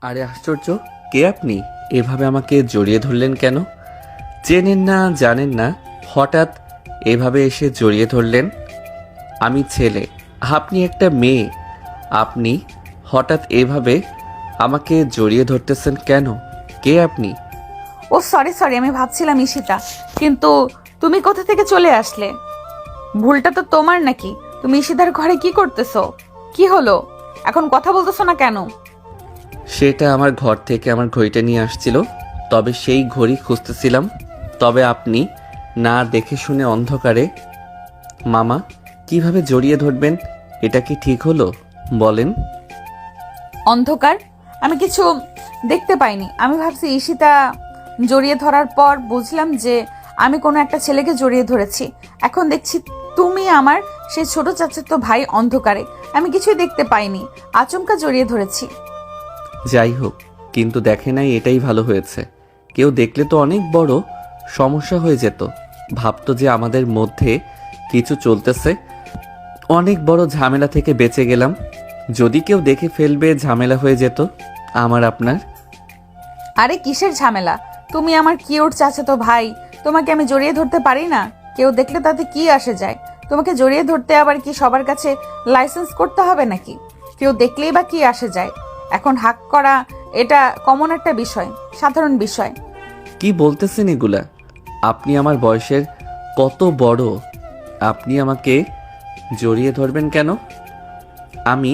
আরে আশ্চর্য, কে আপনি? এভাবে আমাকে জড়িয়ে ধরলেন কেন? চেনেন না, জানেন না, হঠাৎ এভাবে এসে জড়িয়ে ধরলেন। আমি ছেলে, আপনি একটা মেয়ে, আপনি হঠাৎ এভাবে আমাকে জড়িয়ে ধরতেছেন কেন? কে আপনি? ও সরি, আমি ভাবছিলাম ঈশিতা, কিন্তু তুমি কোথা থেকে চলে আসলে? ভুলটা তো তোমার নাকি? তুমি ঈশিতার ঘরে কি করতেছো? কি হলো, এখন কথা বলতেছো না কেন? সেটা আমার ঘর থেকে আমার ঘড়িটা নিয়ে আসছিল, তবে সেই ঘড়ি খুঁজতেছিলাম। তবে আপনি না দেখে শুনে অন্ধকারে মামা কিভাবে জড়িয়ে ধরবেন? এটা কি ঠিক হলো? বলেন। অন্ধকার? আমি কিছু দেখতে পাইনি। আমি ভাবছি ঈশিতা জড়িয়ে ধরার পর বুঝলাম যে আমি কোনো একটা ছেলেকে জড়িয়ে ধরেছি। এখন দেখছি তুমি আমার সেই ছোট চাচাতো ভাই অন্ধকারে। আমি কিছুই দেখতে পাইনি, আচমকা জড়িয়ে ধরেছি। যাই হোক, কিন্তু দেখে নাই এটাই ভালো হয়েছে। কেউ দেখলে তো অনেক বড় সমস্যা হয়ে যেত। ভাবতো যে আমাদের মধ্যে কিছু চলতেছে। অনেক বড় ঝামেলা থেকে বেঁচে গেলাম। যদি কেউ দেখে ফেলবে, ঝামেলা হয়ে যেত আমার আপনার। আরে কিসের ঝামেলা? তুমি আমার কিউট চাচাতো ভাই, তোমাকে আমি জড়িয়ে ধরতে পারি না? কেউ দেখলে তাতে কি আসে যায়? তোমাকে জড়িয়ে ধরতে আবার কি সবার কাছে লাইসেন্স করতে হবে নাকি? কেউ দেখলেই বা কি আসে যায়? এখন হাক করা এটা কমন একটা বিষয়, সাধারণ বিষয়। কি বলতেছেন এগুলা? আপনি আমার বয়সের কত বড়, আপনি আমাকে জড়িয়ে ধরবেন কেন? আমি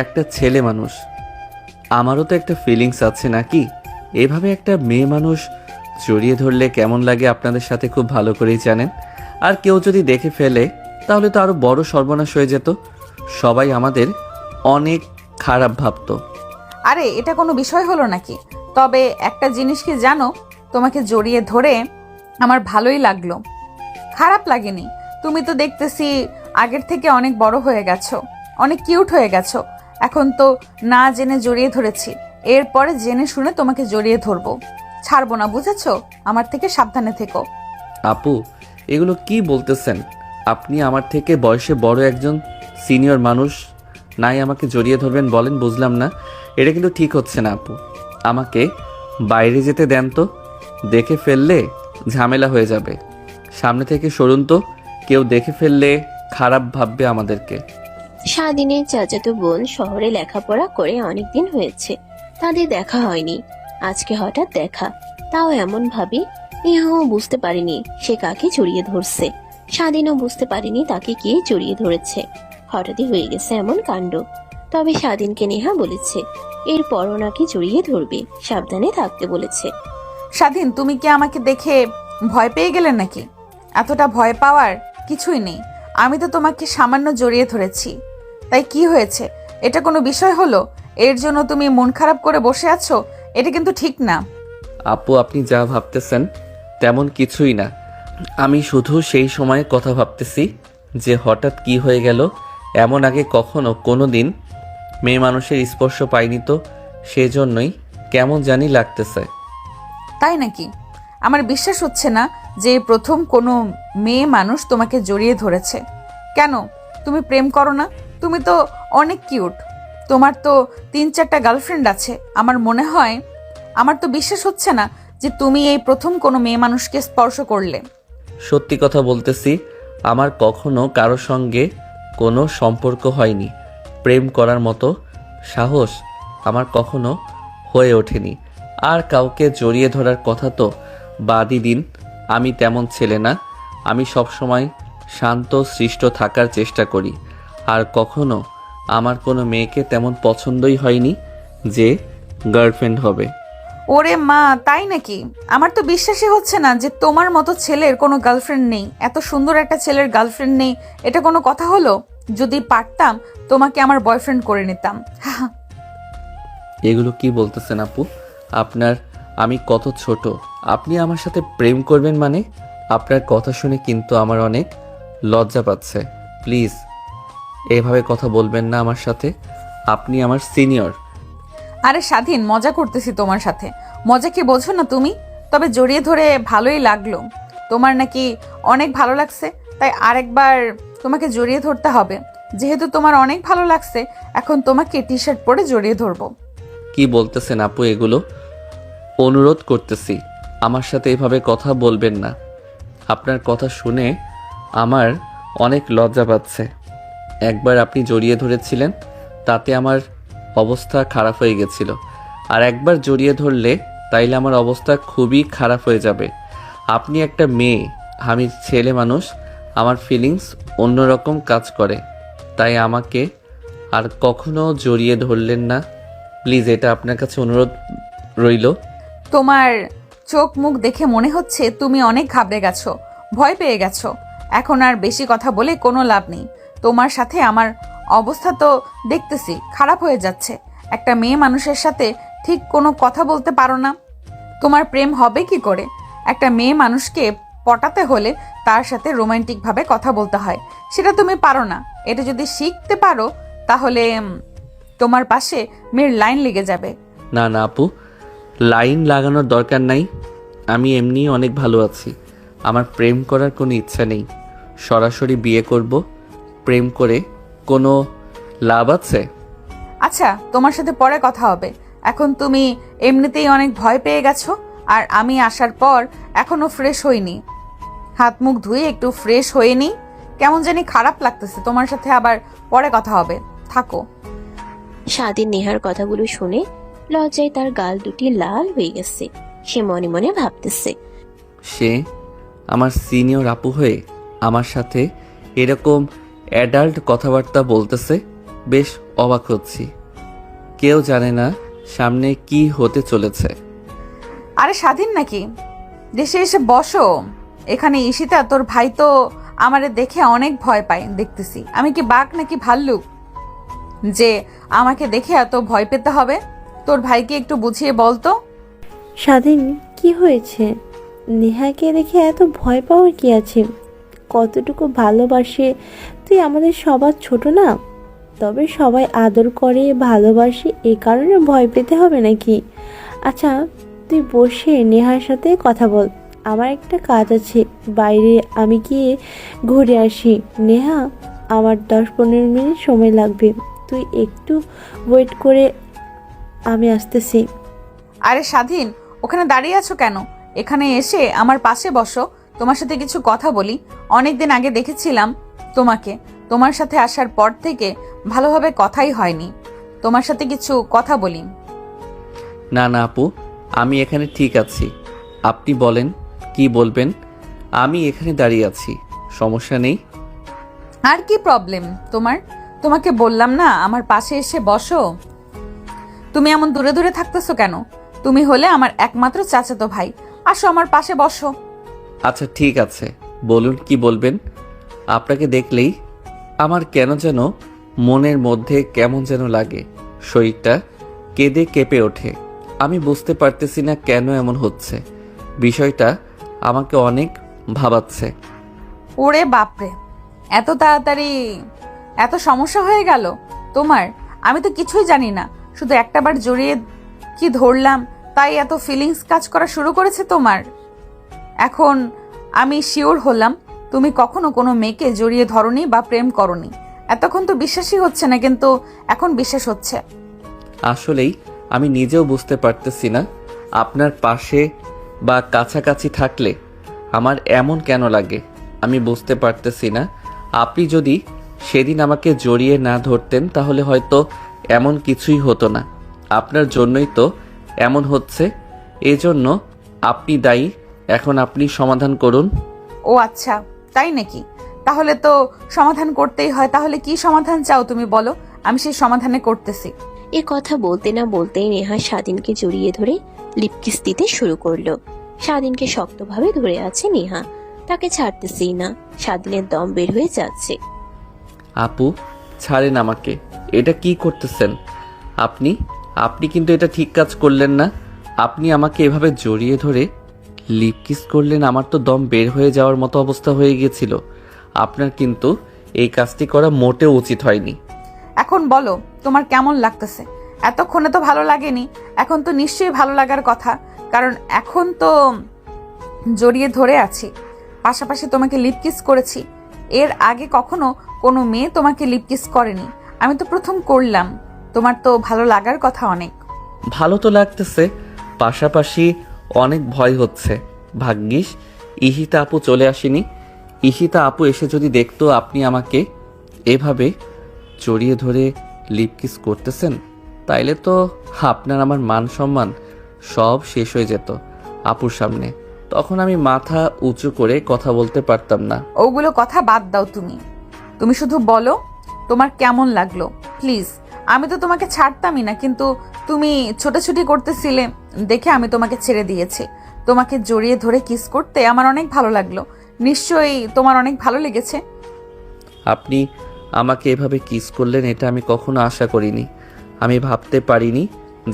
একটা ছেলে মানুষ, আমারও তো একটা ফিলিংস আছে নাকি? এভাবে একটা মেয়ে মানুষ জড়িয়ে ধরলে কেমন লাগে আপনাদের সাথে খুব ভালো করেই জানেন। আর কেউ যদি দেখে ফেলে তাহলে তো আরো বড় সর্বনাশ হয়ে যেত। সবাই আমাদের অনেক খারাপ ভাবতো। আরে এটা কোনো বিষয় হলো নাকি? তবে একটা জিনিস কি জানো, তোমাকে জড়িয়ে ধরে আমার ভালোই লাগলো, খারাপ লাগেনি। তুমি তো দেখতেছি আগের থেকে অনেক বড় হয়ে গেছো, অনেক কিউট হয়ে গেছো। এখন তো না জেনে জড়িয়ে ধরেছি, এরপরে জেনে শুনে তোমাকে জড়িয়ে ধরবো, ছাড়বো না, বুঝেছো? আমার থেকে সাবধানে থেকো। আপু, এগুলো কি বলতেছেন? আপনি আমার থেকে বয়সে বড় একজন সিনিয়র মানুষ, নাই আমাকে জড়িয়ে ধরবেন বলেন? বুঝলাম না, এটা কিন্তু ঠিক হচ্ছে না আপু। আমাকে বাইরে যেতে দেন তো, দেখে ফেললে ঝামেলা হয়ে যাবে। সামনে থেকে সরুন তো, কেউ দেখে ফেললে খারাপ ভাববে আমাদেরকে। স্বাধীনের চাচাতো বোন শহরে লেখাপড়া করে অনেকদিন হয়েছে, তাদের দেখা হয়নি। আজকে হঠাৎ দেখা, তাও এমন ভাবে নেহাও বুঝতে পারেনি সে কাকে জড়িয়ে ধরছে। স্বাধীনও বুঝতে পারেনি তাকে কে জড়িয়ে ধরেছে। হঠাৎই হয়ে গেছে এমন কাণ্ড। তবে স্বাধীনকে নেহা বলেছে এরপরও নাকি জড়িয়ে ধরবে, সাবধানে থাকতে বলেছে। স্বাধীন, তুমি কি আমাকে দেখে ভয় পেয়ে গেলে নাকি? এতটা ভয় পাওয়ার কিছুই নেই। আমি তো তোমাকে সামান্য জড়িয়ে ধরেছি, তাই কি হয়েছে? এটা কোনো বিষয় হলো? এর জন্য তুমি মন খারাপ করে বসে আছো? এটা কিন্তু ঠিক না। আপু, আপনি যা ভাবতেছেন তেমন কিছুই না। আমি শুধু সেই সময়ে কথা ভাবতেছি যে হঠাৎ কি হয়ে গেল। এমন আগে কখনো কোনো দিন মেয়ে মানুষের স্পর্শ পাইনি তো, সেজন্যই কেমন জানি লাগতেছে। তাই নাকি? আমার বিশ্বাস হচ্ছে না যে এই প্রথম কোনো মেয়ে মানুষ তোমাকে জড়িয়ে ধরেছে। কেন, তুমি প্রেম করো না? তুমি তো অনেক কিউট, তোমার তো 3-4টা গার্লফ্রেন্ড আছে। আমার তো বিশ্বাস হচ্ছে না যে তুমি এই প্রথম কোনো মেয়ে মানুষকে স্পর্শ করলে। সত্যি কথা বলতেছি, আমার কখনো কারো সঙ্গে কোনো সম্পর্ক হয়নি। প্রেম করার মতো সাহস আমার কখনো হয়ে ওঠেনি। আর কাউকে জড়িয়ে ধরার কথা তো বাদই দিন। আমি তেমন ছেলে না। আমি সবসময় শান্ত শিষ্ট থাকার চেষ্টা করি। আর কখনো আমার কোনো মেয়েকে তেমন পছন্দই হয়নি যে গার্লফ্রেন্ড হবে। ওরে মা, তাই নাকি? আমার তো বিশ্বাসই হচ্ছে না যে তোমার মতো ছেলের কোনো গার্লফ্রেন্ড নেই। এত সুন্দর একটা ছেলের গার্লফ্রেন্ড নেই, এটা কোনো কথা হলো? যদি পারতাম তোমাকে আমার বয়ফ্রেন্ড করে নিতাম। এগুলো কি বলতেছেন আপু? আপনার আমি কত ছোট, আপনি আমার সাথে প্রেম করবেন মানে? আপনার কথা শুনে কিন্তু আমার অনেক লজ্জা পাচ্ছে। প্লিজ এভাবে কথা বলবেন না আমার সাথে। আপনি আমার সিনিয়র। আরে স্বাধীন, মজা করতেছি তোমার সাথে। মজা কি বোঝো না তুমি? তবে জড়িয়ে ধরে ভালোই লাগলো। তোমার নাকি অনেক ভালো লাগছে, তাই আরেকবার তোমাকে জড়িয়ে ধরতে হবে। যেহেতু তোমার অনেক ভালো লাগছে, এখন তোমাকে টি শার্ট পরে জড়িয়ে ধরবো। কি বলতেছেন আপু এগুলো? অনুরোধ করতেছি, আমার সাথে এভাবে কথা বলবেন না। আপনার কথা শুনে আমার অনেক লজ্জা পাচ্ছে। একবার আপনি জড়িয়ে ধরেছিলেন, তাতে আমার অবস্থা খারাপ হয়ে গেছিল। আর একবার জড়িয়ে ধরলে তাইলে আমার অবস্থা খুবই খারাপ হয়ে যাবে। আপনি একটা মেয়ে, আমি ছেলে মানুষ, আমার ফিলিংস অন্যরকম কাজ করে। তাই আমাকে আর কখনো জড়িয়ে ধরলেন না প্লিজ, এটা আপনার কাছে অনুরোধ রইল। তোমার চোখ মুখ দেখে মনে হচ্ছে তুমি অনেক ঘাবড়ে গেছো, ভয় পেয়ে গেছো। এখন আর বেশি কথা বলে কোনো লাভ নেই। তোমার সাথে আমার অবস্থা তো দেখতেছি খারাপ হয়ে যাচ্ছে। একটা মেয়ে মানুষের সাথে ঠিক কোনো কথা বলতে পারো না। তোমার প্রেম হবে কি করে? একটা মেয়ে মানুষকে পটাতে হলে তার সাথে রোমান্টিকভাবে কথা বলতে হয়, সেটা তুমি পারো না। এটা যদি শিখতে পারো তাহলে তোমার পাশে মেয়ের লাইন লেগে যাবে। না না আপু, লাইন লাগানোর দরকার নাই। আমি এমনি অনেক ভালো আছি। আমার প্রেম করার কোনো ইচ্ছা নেই। সরাসরি বিয়ে করব। প্রেম করে কোনো লাভ আছে? আচ্ছা, তোমার সাথে পরে কথা হবে। এখন তুমি এমনিতেই অনেক ভয় পেয়ে গেছো, আর আমি আসার পর এখনো ফ্রেশ হইনি। হাত মুখ ধুয়ে একটু ফ্রেশ হয়ে নি। কেমন জানি খারাপ লাগতেছে। তোমার সাথে আবার পরে কথা হবে, থাকো। স্বাধীন নেহার কথাগুলো শুনে লজ্জায় তার গাল দুটি লাল হয়ে গেছে। সে মনে মনে ভাবতেছে, সে আমার সিনিয়র আপু হয়ে আমার সাথে এরকম অ্যাডাল্ট কথাবার্তা বলতেছে। বেশ অবাক হচ্ছি। কেউ জানে না সামনে কি হতে চলেছে। আরে স্বাধীন নাকি? দেশে এসে বসো। এখানে ঈশিতা তোর ভাই তো আমারে দেখে অনেক ভয় পায় দেখতেছি। আমি কি বাঘ নাকি ভাল্লুক যে আমাকে দেখে এত ভয় পেতে হবে? তোর ভাইকে একটু বুঝিয়ে বল তো। স্বাধীন, কি হয়েছে? নেহাকে দেখে এত ভয় পাওয়ার কি আছে? কতটুকু ভালোবাসে তুই আমাদের সবার ছোট না? তবে সবাই আদর করে ভালোবাসে, এ কারণে ভয় পেতে হবে নাকি? আচ্ছা, তুই বসে নেহার সাথে কথা বল। আমার একটা কাজ আছে বাইরে, আমি গিয়ে ঘুরে আসি। নেহা, আমার 10-15 মিনিট সময় লাগবে, তুই একটু ওয়েট করে, আমি আসতেছি। আরে স্বাধীন, ওখানে দাঁড়িয়ে আছো কেন? এখানে এসে আমার পাশে বসো, তোমার সাথে কিছু কথা বলি। অনেকদিন আগে দেখেছিলাম তোমাকে, তোমার সাথে আসার পর থেকে ভালোভাবে কথাই হয়নি। তোমার সাথে কিছু কথা বলি। না না আপু, আমি এখানে ঠিক আছি। আপনি বলেন কি বলবেন। আমি এখানে দাঁড়িয়ে আছি, সমস্যা নেই। আর কি প্রবলেম তোমার? তোমাকে বললাম না আমার পাশে এসে বসো। তুমি এমন দূরে দূরে থাকতেছো কেন? তুমি হলে আমার একমাত্র চাচাতো ভাই, আসো আমার পাশে বসো। আচ্ছা ঠিক আছে, বলুন কি বলবেন। আপনাকে দেখলেই আমার কেন যেন মনের মধ্যে কেমন যেন লাগে, শরীরটা কেঁদে কেঁপে ওঠে। আমি বুঝতে পারতেছি না কেন এমন হচ্ছে। বিষয়টা আমাকে অনেক ভাবাচ্ছে। ওরে বাপরে, এত তাড়াতাড়ি এত সমস্যা হয়ে গেল তোমার? আমি তো কিছুই জানি না, শুধু একটাবার জড়িয়ে কি ধরলাম তাই এত ফিলিংস কাজ করা শুরু করেছে তোমার। এখন আমি শিওর হলাম তুমি কখনো কোনো মেয়েকে জড়িয়ে ধরনি বা প্রেম করনি। এতক্ষণ তো বিশ্বাসই হচ্ছে না, কিন্তু এখন বিশ্বাস হচ্ছে। আসলেই আমি নিজেও বুঝতে পারতেছি না আপনার পাশে বা কাছাকাছি থাকলে আমার এমন কেন লাগে। আমি বুঝতে পারতেছি না। আপনি যদি সেদিন আমাকে জড়িয়ে না ধরতেন তাহলে হয়তো এমন কিছুই হতো না। আপনার জন্যই তো এমন হচ্ছে, এজন্য আপনি দায়ী। এখন আপনি সমাধান করুন। ও আচ্ছা, তাই নাকি? তাহলে তো সমাধান করতেই হয়। তাহলে কি সমাধান চাও তুমি বলো, আমি সেই সমাধানে করতেছি। এ কথা বলতে না বলতেই নেহা স্বাধীনকে জড়িয়ে ধরে লিপকিস দিতে শুরু করলো। স্বাধীনকে শক্তভাবে ধরে আছে নেহা, তাকে ছাড়তেছেই না। স্বাধীনের দম বের হয়ে যাচ্ছে। আপু ছাড়েন আমাকে, এটা কি করতেছেন আপনি? আপনি কিন্তু এটা ঠিক কাজ করলেন না। আপনি আমাকে এভাবে জড়িয়ে ধরে লিপ কিস করলেন, আমার তো দম বের হয়ে যাওয়ার মতো অবস্থা হয়ে গেছিল। আপনার কিন্তু এই কাজটি করা মোটেও উচিত হয়নি। এখন বলো তোমার কেমন লাগতেছে? এতক্ষণে তো ভালো লাগেনি, এখন তো নিশ্চয়ই ভালো লাগার কথা, কারণ এখন তো জড়িয়ে ধরে আছি, পাশাপাশি তোমাকে লিপ কিস করেছি। এর আগে কখনো কোনো মেয়ে তোমাকে লিপ কিস করেনি, আমি তো প্রথম করলাম। তোমার তো ভালো লাগার কথা অনেক। ভালো তো লাগতেছে, পাশাপাশি অনেক ভয় হচ্ছে। ভাগ্যিস ইশিতা আপু চলে আসেনি। ইশিতা আপু এসে যদি দেখতো আপনি আমাকে এভাবে জড়িয়ে ধরে লিপ কিস করতেছেন, তাইলে তো আপনার আমার মান সম্মান সব শেষ হয়ে যেত আপুর সামনে। তখন আমি মাথা উঁচু করে কথা বলতে পারতাম না। ওগুলো কথা বাদ দাও, তুমি শুধু বলো তোমার কেমন লাগলো প্লিজ। আমি তো তোমাকে ছাড়তামই না, কিন্তু তুমি ছোটাছুটি করতেছিলে দেখে আমি তোমাকে ছেড়ে দিয়েছি। তোমাকে জড়িয়ে ধরে কিস করতে আমার অনেক ভালো লাগলো। নিশ্চয়ই তোমার অনেক ভালো লেগেছে। আপনি আমাকে এভাবে কিস করলেন এটা আমি কখনো আশা করিনি। আমি ভাবতে পারিনি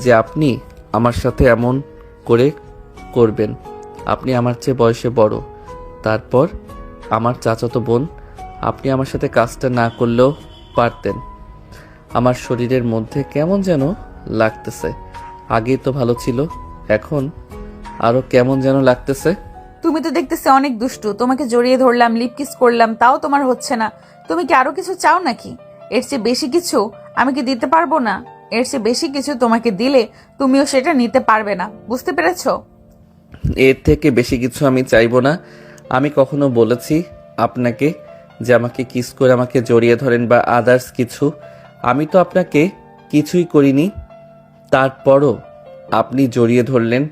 যে আপনি আমার সাথে এমন করে করবেন। আপনি আমার চেয়ে বয়সে বড়, তারপর আমার চাচাতো বোন। আপনি আমার সাথে কাজটা না করলেও পারতেন। আমার শরীরের মধ্যে কেমন যেন লাগতেছে। আগেই তো ভালো ছিল, এখন আরো কেমন যেন লাগতেছে। তুমি তো দেখতেছি অনেক দুষ্টু। তোমাকে জড়িয়ে ধরলাম, লিপ কিস করলাম, তাও তোমার হচ্ছে না। তুমি কি আরো কিছু চাও নাকি? এর চেয়ে বেশি কিছু আমি কি দিতে পারবো না? এর চেয়ে বেশি কিছু তোমাকে দিলে তুমিও সেটা নিতে পারবে না, বুঝতে পেরেছো? এর থেকে বেশি কিছু আমি চাইবো না। আমি কখনো বলেছি আপনাকে যে আমাকে কিস করে আমাকে জড়িয়ে ধরেন বা আদার্স কিছু? আমি তো আপনাকে কিছুই করিনি। তারপরও আপনি জড়িয়ে ধরলেন,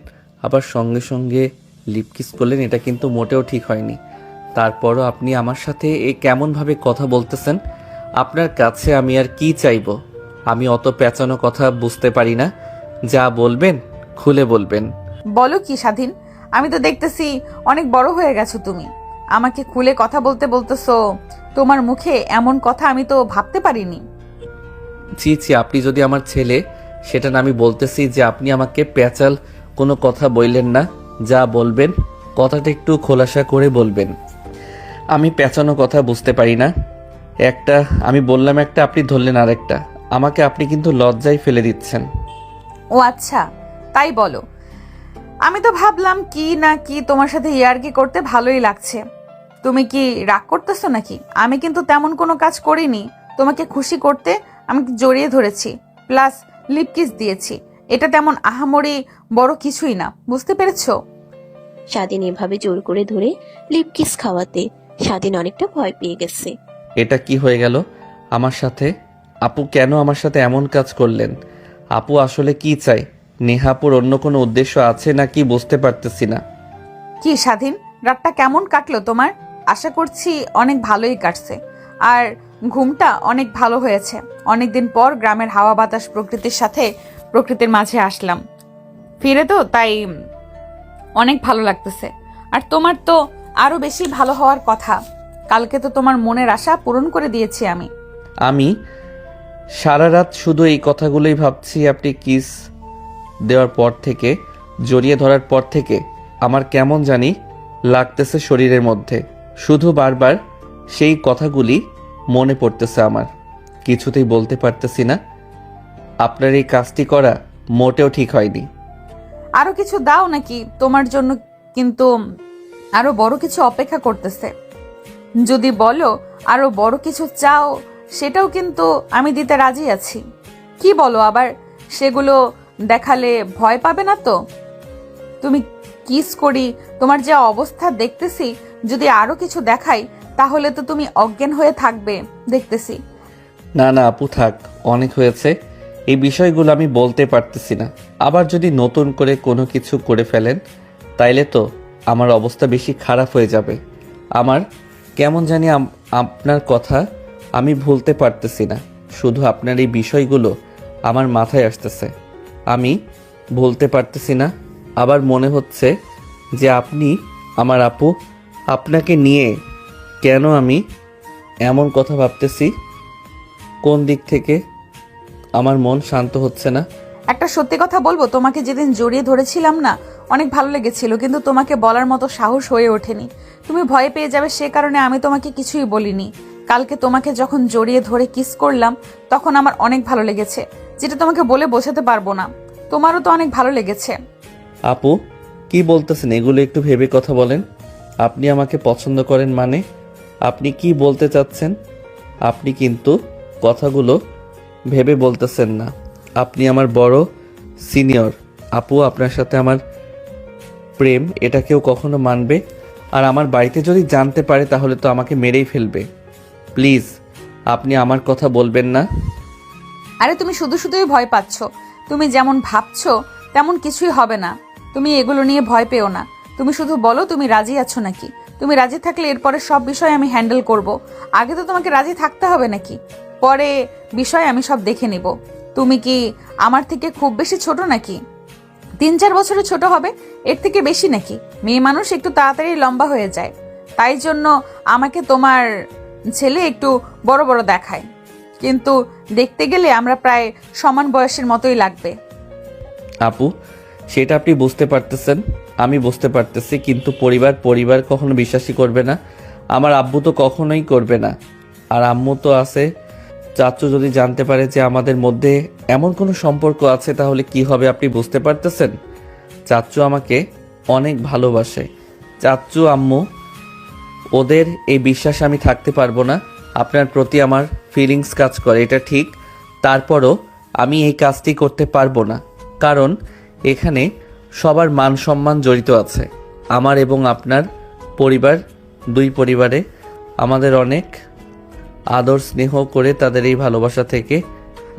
আবার সঙ্গে সঙ্গে লিপ কিস করলেন, এটা কিন্তু মোটেও ঠিক হয়নি। তারপরও আপনি আমার সাথে কেমনভাবে কথা বলতেছেন? আপনার কাছে আমি আর কি চাইবো? আমি অত পেঁচানো কথা বুঝতে পারি না। যা বলবেন খুলে বলবেন। বলো কি স্বাধীন? আমি তো দেখতেছি অনেক বড় হয়ে গেছো তুমি। আমাকে খুলে কথা বলতে বলতেছো। তোমার মুখে এমন কথা আমি তো ভাবতে পারিনি। জি জি, আপনি যদি আমার ছেলে, সেটা না আমি বলতেছি যে আপনি আমাকে পেঁচাল কোনো কথা বললেন না। যা বলবেন কথাটা একটু খোলাসা করে বলবেন। আমি পেঁচানো কথা বুঝতে পারি না। একটা আমি বললাম একটা, আপনি ধরলেন আরেকটা। আমাকে আপনি কিন্তু লজ্জায় ফেলে দিচ্ছেন। ও আচ্ছা, তাই বলো। আমি তো ভাবলাম কি না কি তোমার সাথে ইয়ার্কি করতে ভালোই লাগছে। তুমি কি রাগ করতেছো নাকি? আমি কিন্তু তেমন কোনো কাজ করিনি। তোমাকে খুশি করতে আমি জড়িয়ে ধরেছি, প্লাস লিপ কিস দিয়েছি। এটা তেমন আহামরি বড় কিছুই না, বুঝতে পেরেছো? স্বাধীন এভাবে জোর করে ধরে লিপ কিস খাওয়াতে স্বাধীন অনেকটা ভয় পেয়ে গেছে। এটা কি হয়ে গেল আমার সাথে? আপু কেন আমার সাথে এমন কাজ করলেন? আপু আসলে কি চাই? নেহাপুর অন্য কোনো উদ্দেশ্য আছে নাকি বুঝতে পারতেছি না। কি স্বাধীন, রাতটা কেমন কাটলো তোমার? আশা করছি অনেক ভালোই কাটছে। আর ঘুমটা অনেক ভালো হয়েছে। অনেকদিন পর গ্রামের হাওয়া বাতাস প্রকৃতির মাঝে আসলাম ফিরে, তো তাই অনেক ভালো লাগতেছে। আর তোমার তো আরো বেশি ভালো হওয়ার কথা। কালকে তো তোমার মনের আশা পূরণ করে দিয়েছি আমি। আমি সারা রাত শুধু এই কথাগুলোই ভাবছি। আপনি কিস দেওয়ার পর থেকে, জড়িয়ে ধরার পর থেকে আমার কেমন জানি লাগতেছে শরীরের মধ্যে। শুধু বারবার সেই কথাগুলি মনে পড়তেছে আমার। কিছুতেই বলতে পারতেছি না। আপনার এই কাজটি করা মোটেও ঠিক হয়নি। আরো কিছু দাও নাকি? তোমার জন্য কিন্তু আরো বড় কিছু অপেক্ষা করতেছে। যদি বলো আরো বড় কিছু চাও, সেটাও কিন্তু আমি দিতে রাজি আছি। কি বলো আবার? সেগুলো দেখালে ভয় পাবে না তো? তুমি কিস করি, তোমার যে অবস্থা দেখতেছি, যদি আরো কিছু দেখাই তাহলে তো তুমি অজ্ঞান হয়ে থাকবে দেখতেছি। না না আপু, থাক, অনেক হয়েছে। এই বিষয়গুলো আমি বলতে পারতেছি না। আবার যদি নতুন করে কোনো কিছু করে ফেলেন, তাইলে তো আমার অবস্থা বেশি খারাপ হয়ে যাবে। আমার কেমন জানি আপনার কথা আমি ভুলতে পারতেছি না। শুধু আপনার এই বিষয়গুলো আমার মাথায় আসতেছে, আমি ভুলতে পারতেছি না। আবার মনে হচ্ছে যে আপনি আমার আপু। আপনাকে নিয়ে কেন আমি এমন কথা ভাবতেছি? কোন দিক থেকে আমার মন শান্ত হচ্ছে না। একটা সত্যি কথা বলবো, তোমাকে যেদিন জড়িয়ে ধরেছিলাম না, অনেক ভালো লেগেছিল, কিন্তু তোমাকে বলার মতো সাহস হয়ে ওঠেনি। তুমি ভয় পেয়ে যাবে সে কারণে আমি তোমাকে কিছুই বলিনি। কালকে তোমাকে যখন জড়িয়ে ধরে কিস করলাম, তখন আমার অনেক ভালো লেগেছে, যেটা তোমাকে বলে বোঝাতে পারবো না। তোমারও তো অনেক ভালো লেগেছে। আপু কি বলতেছেন? এগুলো একটু ভেবে কথা বলেন। আপনি আমাকে পছন্দ করেন মানে? আপনি কি বলতে চাচ্ছেন? আপনি কিন্তু কথাগুলো ভেবে বলতেছেন না। আপনি আমার বড় সিনিয়র। আপু, আপনার সাথে আমার প্রেম এটা কেউ কখনো মানবে? আর আমার বাড়িতে যদি জানতে পারে তাহলে তো আমাকে মেরেই ফেলবে। প্লিজ আপনি আমার কথা বলবেন না। আরে তুমি শুধু শুধুই ভয় পাচ্ছ। তুমি যেমন ভাবছো তেমন কিছুই হবে না। তুমি এগুলো নিয়ে ভয় পেও না। তুমি শুধু বলো তুমি রাজি আছো নাকি। তুমি রাজি থাকলে এরপরে সব বিষয় আমি হ্যান্ডেল করব। আগে তো তোমাকে রাজি থাকতে হবে নাকি, পরে বিষয় আমি সব দেখে নিব। তুমি কি আমার থেকে খুব বেশি ছোট নাকি? 3-4 বছরের ছোট হবে, এর থেকে বেশি নাকি? মেয়ে মানুষ একটু তাড়াতাড়ি লম্বা হয়ে যায়, তাই জন্য আমাকে তোমার ছেলে একটু বড় বড় দেখায়, কিন্তু দেখতে গেলে আমরা প্রায় সমান বয়সের মতোই লাগবে। আপু, সেটা আপনি বুঝতে পারতেছেন, আমি বুঝতে পারতেছি, কিন্তু পরিবার কখনো বিশ্বাসই করবে না। আমার আব্বু তো কখনোই করবে না। আর আম্মু তো আছে। চাচু যদি জানতে পারে যে আমাদের মধ্যে এমন কোনো সম্পর্ক আছে তাহলে কি হবে আপনি বুঝতে পারতেছেন? চাচু আমাকে অনেক ভালোবাসে। চাচু আম্মু ওদের এই বিশ্বাসে আমি থাকতে পারবো না। আপনার প্রতি আমার ফিলিংস কাজ করে, এটা ঠিক। তারপরও আমি এই কাজটি করতে পারবো না, কারণ এখানে সবার মান সম্মান জড়িত আছে। আমার এবং আপনার পরিবার, দুই পরিবারে আমাদের অনেক আদর স্নেহ করে তাদের এই ভালোবাসা থেকে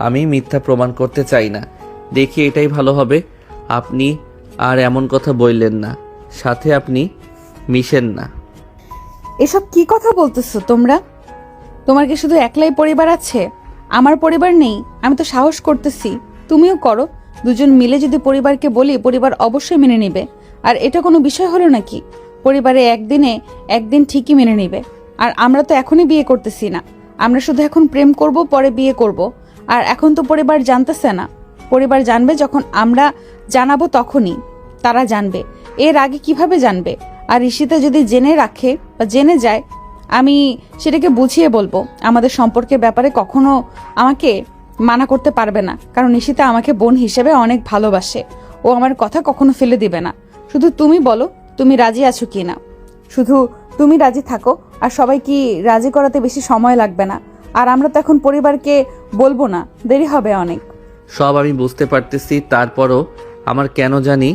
আমি মিথ্যা প্রমাণ করতে চাই না। দেখি এটাই ভালো হবে। আপনি আর এমন কথা বললেন না, সাথে আপনি মিশেন না। এসব কি কথা বলতেছো তোমরা? তোমার কি শুধু একলাই পরিবার আছে? আমার পরিবার নেই? আমি তো সাহস করতেছি, তুমিও করো। দুজন মিলে যদি পরিবারকে বলি, পরিবার অবশ্যই মেনে নেবে। আর এটা কোনো বিষয় হলো নাকি? পরিবারে একদিন ঠিকই মেনে নেবে। আর আমরা তো এখনই বিয়ে করতেছি না, আমরা শুধু এখন প্রেম করব, পরে বিয়ে করব। আর এখন তো পরিবার জানতেছে না। পরিবার জানবে যখন আমরা জানাবো, তখনই তারা জানবে। এর আগে কিভাবে জানবে? আর ঈশিতা যদি জেনে রাখে বা জেনে যায়, আমি সেটাকে বুঝিয়ে বলবো। আমাদের সম্পর্কের ব্যাপারে কখনো আমাকে মানা করতে পারবে না, কারণ ঈশিতা আমাকে বোন হিসেবে অনেক ভালোবাসে। ও আমার কথা কখনো ফেলে দিবে না। শুধু তুমি বলো তুমি রাজি আছো কি না। শুধু তুমি রাজি থাকো, আর সবাইকে রাজি করাতে বেশি সময় লাগবে না। আর আমরা তো এখন পরিবারকে বলবো না, দেরি হবে অনেক। সব আমি বুঝতে পারতেছি, তারপরও আমার কেন জানি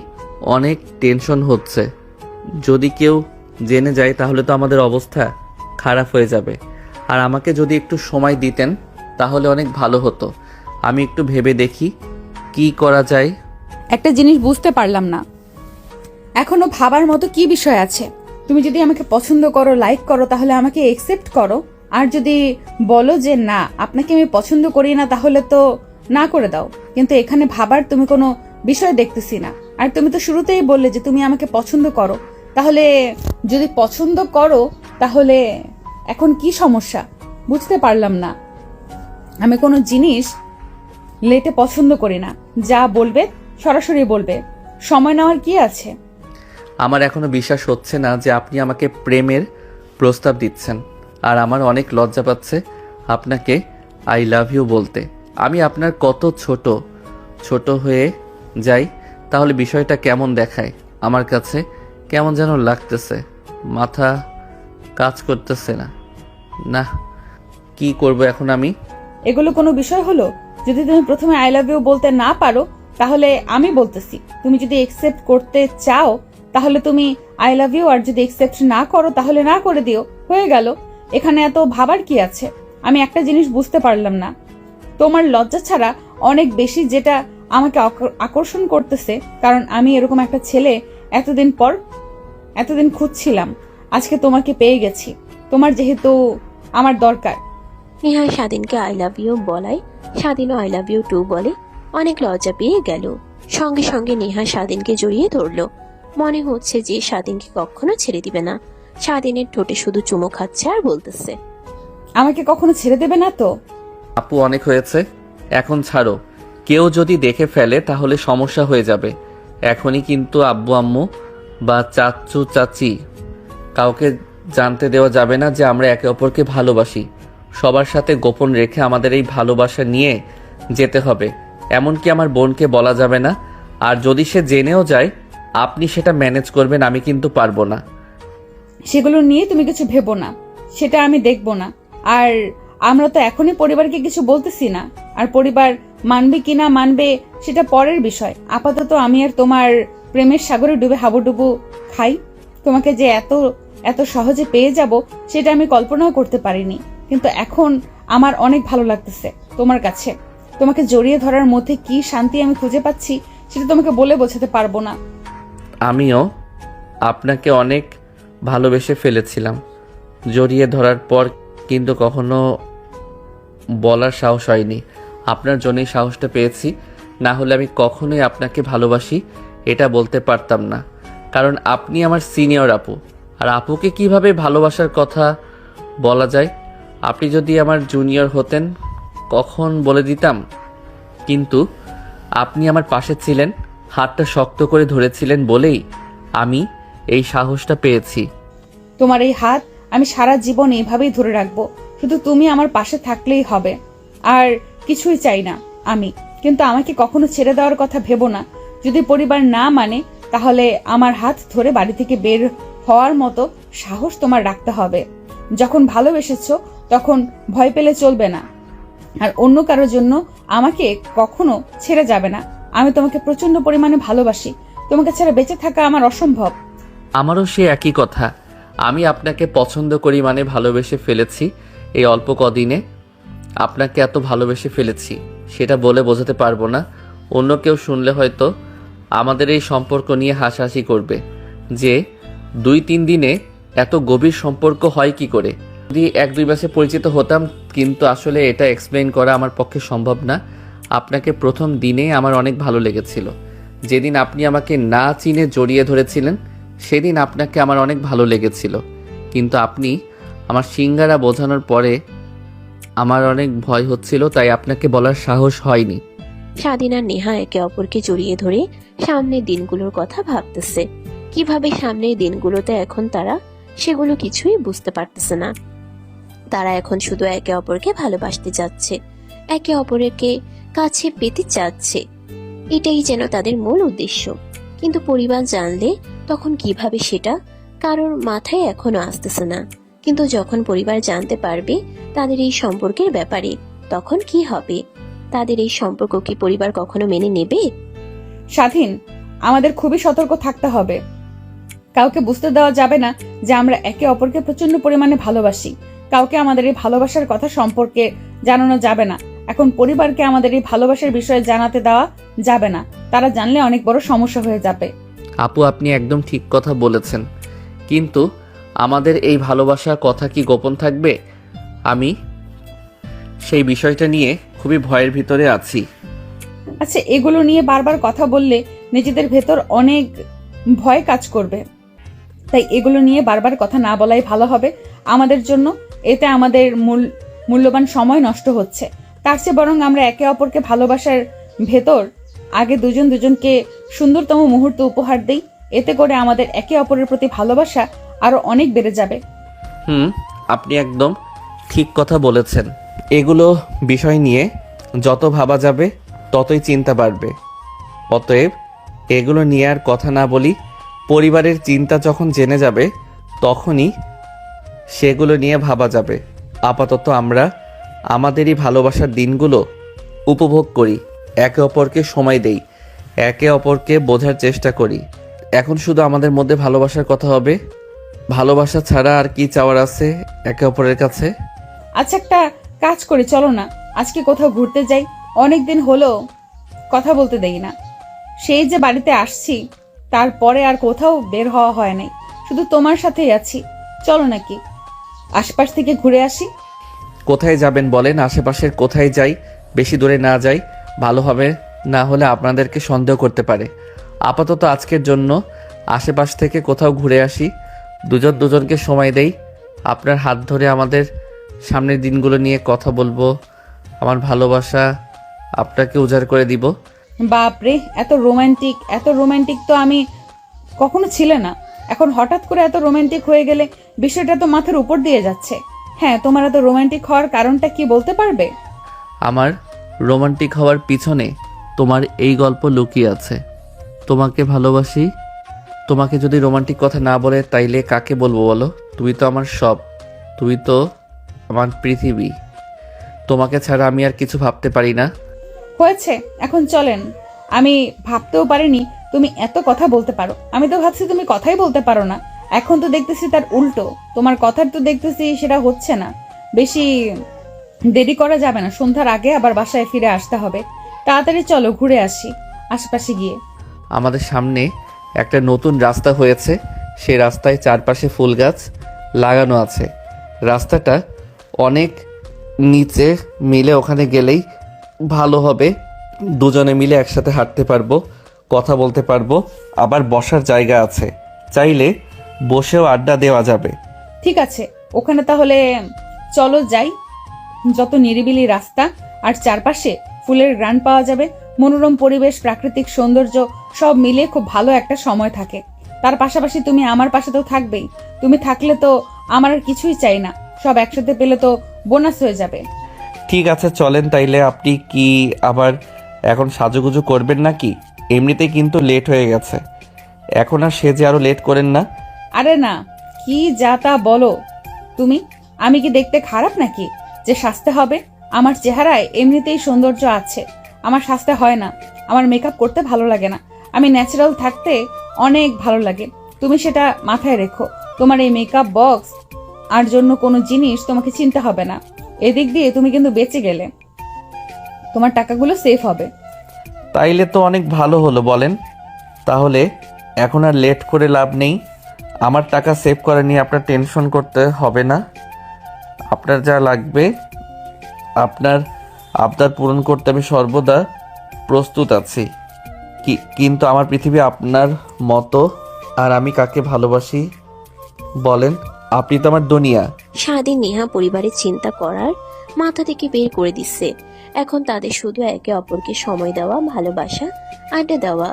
অনেক টেনশন হচ্ছে। যদি কেউ জেনে যায় তাহলে তো আমাদের অবস্থা খারাপ হয়ে যাবে। আর আমাকে যদি একটু সময় দিতেন তাহলে অনেক ভালো হতো। আমি একটু ভেবে দেখি কি করা যায়। একটা জিনিস বুঝতে পারলাম না, এখনো ভাবার মতো কি বিষয় আছে? তুমি যদি আমাকে পছন্দ করো, লাইক করো, তাহলে আমাকে একসেপ্ট করো। আর যদি বলো যে না, আপনাকে আমি পছন্দ করি না, তাহলে তো না করে দাও। কিন্তু এখানে ভাবার তুমি কোনো বিষয় দেখতেছি না। আর তুমি তো শুরুতেই বললে যে তুমি আমাকে পছন্দ করো, তাহলে যদি পছন্দ করো তাহলে এখন কি সমস্যা? বুঝতে পারলাম না। আমি কোনো জিনিস লেটে পছন্দ করি না। যা বলবে সরাসরি বলবে, সময় নেওয়ার কি আছে? আমার এখনো বিশ্বাস হচ্ছে না যে আপনি আমাকে প্রেমের প্রস্তাব দিচ্ছেন। আর আমার অনেক লজ্জা পাচ্ছে আপনাকে আই লাভ ইউ বলতে। আমি আপনার কত ছোট হয়ে যাই তাহলে বিষয়টা কেমন দেখায়? আমার কাছে কেমন যেন লাগতেছে, মাথা কাজ করতেছে না। না, কি করব এখন আমি? এগুলো কোনো বিষয় হলো? যদি তুমি প্রথমে আই লাভ ইউ বলতে না পারো, তাহলে আমি বলতেছি। তুমি যদি একসেপ্ট করতে চাও তাহলে তুমি আই লাভ ইউ, আর যদি একসেপ্ট না করো তাহলে না করে দিও, হয়ে গেল। এখানে এত ভাবার কি আছে? আমি একটা জিনিস বুঝতে পারলাম না, তোমার লজ্জা ছাড়া অনেক বেশি যেটা আমাকে আকর্ষণ করতেছে, কারণ আমি এরকম একটা ছেলে এতদিন খুঁজছিলাম। আজকে তোমাকে পেয়ে গেছি, তোমার যেহেতু আমার দরকার। নেহা স্বাধীনকে আই লাভ ইউ বলায় স্বাধীনও আই লাভ ইউ টু বলে অনেক লজ্জা পেয়ে গেল। সঙ্গে সঙ্গে নেহা স্বাধীনকে জড়িয়ে ধরলো। মনে হচ্ছে যে স্বাধীনকে কখনো ছেড়ে দিবে না। স্বাধীনের ঠোঁটে শুধু চুমো খাচ্ছে আর বলতেছে, আমাকে কখনো ছেড়ে দেবে না তো? আপু, অনেক হয়েছে, এখন ছাড়ো। কেউ যদি দেখে ফেলে তাহলে সমস্যা হয়ে যাবে। এখনই কিন্তু আব্বু আম্মু বা চাচু চাচি কাউকে জানতে দেওয়া যাবে না যে আমরা একে অপরকে ভালোবাসি। সবার সাথে গোপন রেখে আমাদের এই ভালোবাসা নিয়ে যেতে হবে। এমনকি আমার বোনকে বলা যাবে না। আর যদি সে জেনেও যায়, আপনি সেটা ম্যানেজ করবেন, আমি কিন্তু পারবো না। সেগুলো নিয়ে তুমি কিছু ভেবো না, সেটা আমি দেখবো না। আর আমরা তো এখনই পরিবারকে কিছু বলতেছি না, আর পরিবার মানবে কিনা মানবে সেটা পরের বিষয়। আপাতত আমি আর তোমার প্রেমের সাগরে ডুবে হাবুডুবু খাই। তোমাকে যে এত এত সহজে পেয়ে যাব সেটা আমি কল্পনাও করতে পারিনি, কিন্তু এখন আমার অনেক ভালো লাগতেছে তোমার কাছে। তোমাকে জড়িয়ে ধরার মধ্যে কি শান্তি আমি খুঁজে পাচ্ছি সেটা তোমাকে বলে বোঝাতে পারবো না। আমিও আপনাকে অনেক ভালোবেসে ফেলেছিলাম জড়িয়ে ধরার পর, কিন্তু কখনো বলার সাহস হয়নি। আপনার জন্যই সাহসটা পেয়েছি, না হলে আমি কখনোই আপনাকে ভালোবাসি এটা বলতে পারতাম না। কারণ আপনি আমার সিনিয়র আপু, আর আপুকে কিভাবে ভালোবাসার কথা বলা যায়? আপনি যদি আমার জুনিয়র হতেন কখন বলে দিতাম, কিন্তু আপনি আমার পাশে ছিলেন, হাতটা শক্ত করে ধরেছিলেন বলেই আমি এই সাহসটা পেয়েছি। তোমার এই হাত আমি সারা জীবন এইভাবেই ধরে রাখবো, শুধু তুমি আমার পাশে থাকলেই হবে, আর কিছুই চাই না আমি। কিন্তু আমাকে কখনো ছেড়ে দেওয়ার কথা ভেবো না। যদি পরিবার না মানে তাহলে আমার হাত ধরে বাড়ি থেকে বের হওয়ার মতো সাহস তোমার রাখতে হবে। যখন ভালোবেসেছো তখন ভয় পেলে চলবে না, আর অন্য কারোর জন্য আমাকে কখনো ছেড়ে যাবে না। আমি তোমাকে প্রচন্ড পরিমাণে ভালোবাসি, তোমাকে ছাড়া বেঁচে থাকা আমার অসম্ভব। আমারও সে একই কথা। আমি আপনাকে পছন্দ করি, মানে ভালোবেসে ফেলেছি। এই অল্প কদিনে আপনাকে এত ভালোবেসে ফেলেছি সেটা বলে বোঝাতে পারবো না। অন্য কেউ শুনলে হয়তো আমাদের এই সম্পর্ক নিয়ে হাসাহাসি করবে যে 2-3 দিনে এত গভীর সম্পর্ক হয় কি করে। যদি 1-2 মাসে পরিচিত হতাম, কিন্তু আসলে এটা এক্সপ্লেইন করা আমার পক্ষে সম্ভব না। আপনাকে প্রথম দিনে আমার অনেক ভালো লেগেছিল। যেদিন আপনি আমাকে না চিনে জড়িয়ে ধরেছিলেন সেদিন আপনাকে আমার অনেক ভালো লেগেছিল, কিন্তু আপনি আমার সিঙ্গারা বোঝানোর পরে আমার অনেক ভয় হচ্ছিল, তাই আপনাকে বলার সাহস হয়নি। স্বাধীন আর নেহা একে অপরকে জড়িয়ে ধরে সামনের দিনগুলোর কথা ভাবতেছে। কিভাবে সামনের দিনগুলোতে এখন তারা সেগুলো কিছুই বুঝতে পারতেছে না। তারা এখন শুধু একে অপরকে ভালোবাসতে যাচ্ছে, একে অপরকে কাছে পেতে চাচ্ছে, এটাই যেন তাদের মূল উদ্দেশ্য। কিন্তু পরিবার জানলে তখন কিভাবে সেটা কারোর মাথায় এখনো আসতেছে না। কিন্তু যখন পরিবার জানতে পারবে তাদের এই সম্পর্কের ব্যাপারে, তখন কি হবে? তাদের এই সম্পর্ক কি পরিবার কখনো মেনে নেবে? স্বাধীন, আমাদের খুবই সতর্ক থাকতে হবে। কাউকে বুঝতে দেওয়া যাবে না যে আমরা একে অপরকে প্রচন্ড পরিমাণে ভালোবাসি। কাউকে আমাদের এই ভালোবাসার কথা সম্পর্কে জানানো যাবে না। এখন পরিবারকে আমাদের এই ভালোবাসার বিষয়ে জানাতে দেওয়া যাবে না, তারা জানলে অনেক বড় সমস্যা হয়ে যাবে। আপু, আপনি একদম ঠিক কথা বলেছেন, কিন্তু আমাদের এই ভালোবাসার কথা কি গোপন থাকবে? আমি সেই বিষয়টা নিয়ে খুবই ভয়ের ভিতরে আছি। আচ্ছা, এগুলো নিয়ে বারবার কথা বললে নিজেদের ভেতর অনেক ভয় কাজ করবে, তাই এগুলো নিয়ে বারবার কথা না বলাই ভালো হবে আমাদের জন্য। এতে আমাদের মূল্যবান সময় নষ্ট হচ্ছে। তার চেয়ে বরং আমরা একে অপরকে ভালোবাসার ভেতর আগে দুজন দুজনকে সুন্দরতম মুহূর্ত উপহার দেই। এতে করে আমাদের একে অপরের প্রতি ভালোবাসা আরো অনেক বেড়ে যাবে। আপনি একদম ঠিক কথা বলেছেন। এগুলো বিষয় নিয়ে যত ভাবা যাবে ততই চিন্তা বাড়বে। অতএব এগুলো নিয়ে আর কথা না বলি। পরিবারের চিন্তা যখন জেনে যাবে তখনই সেগুলো নিয়ে ভাবা যাবে। আপাতত আমরা আমাদেরই ভালোবাসার দিনগুলো উপভোগ করি, একে অপরকে সময় দেই, একে অপরকে বোঝার চেষ্টা করি। এখন শুধু আমাদের মধ্যে ভালোবাসার কথা হবে। ভালোবাসা ছাড়া আর কি চাওয়ার আছে একে অপরের কাছে? আচ্ছা, একটা কাজ করি, চলো না আজকে কোথাও ঘুরতে যাই। অনেকদিন হলো কথা বলতে দেই না। সেই যে বাড়িতে আসছি তারপরে আর কোথাও বের হওয়া হয় নাই, শুধু তোমার সাথেই আছি। চলো নাকি আশপাশ থেকে ঘুরে আসি? কোথায় যাবেন বলেন? আশেপাশের কোথায় যাই? বেশি দূরে না যাই, ভালো হবে। না হলে আপনাদেরকে সন্দেহ করতে পারে। আপাতত আজকের জন্য আশেপাশ থেকে কোথাও ঘুরে আসি, দুজন দুজনকে সময় দেই। আপনার হাত ধরে আমাদের সামনের দিনগুলো নিয়ে কথা বলবো। আমার ভালোবাসা আপনাকে উজাড় করে দিব। বাপরে, এত রোমান্টিক তো আমি কখনো ছিলে না। এখন হঠাৎ করে এত রোমান্টিক হয়ে গেলে বিষয়টা তো মাথার উপর দিয়ে যাচ্ছে। হ্যাঁ, তোমার এত রোমান্টিক হওয়ার কারণটা কি বলতে পারবে? আমার রোমান্টিক হওয়ার পিছনে তোমার এই গল্প লুকিয়ে আছে। তোমাকে ভালোবাসি। তোমাকে যদি রোমান্টিক কথা না বলে তাইলে কাকে বলবো বলো? তুমি তো আমার সব, তুমি তো আমার পৃথিবী। তোমাকে ছাড়া আমি আর কিছু ভাবতে পারি না। হয়েছে, এখন চলেন। আমি ভাবতেও পারিনি তুমি এত কথা বলতে পারো। আমি তো ভাবছি তুমি কথাই বলতে পারো না। এখন তো দেখতেছি তার উল্টো। তোমার কথার তো দেখতেছি সেটা হচ্ছে না। বেশি দেরি করা যাবে না, সন্ধ্যার আগে আবার বাসায় ফিরে আসতে হবে। তাড়াতাড়ি চলো, ঘুরে আসি আশেপাশে গিয়ে। আমাদের সামনে একটা নতুন রাস্তা হয়েছে, সেই রাস্তায় চারপাশে ফুল গাছ লাগানো আছে। রাস্তাটা অনেক নিচে, মিলে ওখানে গেলেই ভালো হবে। দুজনে মিলে একসাথে হাঁটতে পারবো, কথা বলতে পারবো, আবার বসার জায়গা আছে, চাইলে বসেও আড্ডা দেওয়া যাবে। ঠিক আছে, ওখানে তাহলে চলো যাই। যত নিরিবিলি রাস্তা আর চারপাশে ফুলের গ্রান পাওয়া যাবে, মনোরম পরিবেশ, প্রাকৃতিক সৌন্দর্য সব মিলিয়ে খুব ভালো একটা সময় থাকে। তার পাশাপাশি তুমি আমার পাশে তো থাকবেই। তুমি থাকলে তো আমার আর কিছুই চাই না। সব একসাথে পেলে তো বোনাস হয়ে যাবে। ঠিক আছে চলেন তাইলে। আপনি কি আবার এখন সাজুগুজু করবেন নাকি? এমনিতেই কিন্তু লেট হয়ে গেছে, এখন আর সেজে আরো লেট করেন না। আরে না, কি যা তা বলো তুমি। আমি কি দেখতে খারাপ নাকি যে সাজতে হবে? আমার চেহারায় এমনিতেই সৌন্দর্য আছে, আমার সাজতে হয় না। আমার মেকআপ করতে ভালো লাগে না, আমি ন্যাচারাল থাকতে অনেক ভালো লাগে। তুমি সেটা মাথায় রেখো। তোমার এই মেকআপ বক্স আর জন্য কোনো জিনিস তোমাকে চিনতে হবে না। এদিক দিয়ে তুমি কিন্তু বেঁচে গেলে, তোমার টাকাগুলো সেফ হবে। তাইলে তো অনেক ভালো হলো। বলেন তাহলে, এখন আর লেট করে লাভ নেই। আমার টাকা সেভ করা নিয়ে আপনার টেনশন করতে হবে না। আপনার যা লাগবে, আপনার আবদার পূরণ করতে আমি সর্বদা প্রস্তুত আছি। কিন্তু আমার পৃথিবী আপনার মতো, আর আমি কাকে ভালোবাসি বলেন? আপনি তো আমার দুনিয়া। সারাদিন নেহা পরিবারের চিন্তা করার মাথা থেকে বের করে দিচ্ছে। এখন তাদের শুধু একে অপরকে সময় দেওয়া, ভালোবাসা, আড্ডা দেওয়া।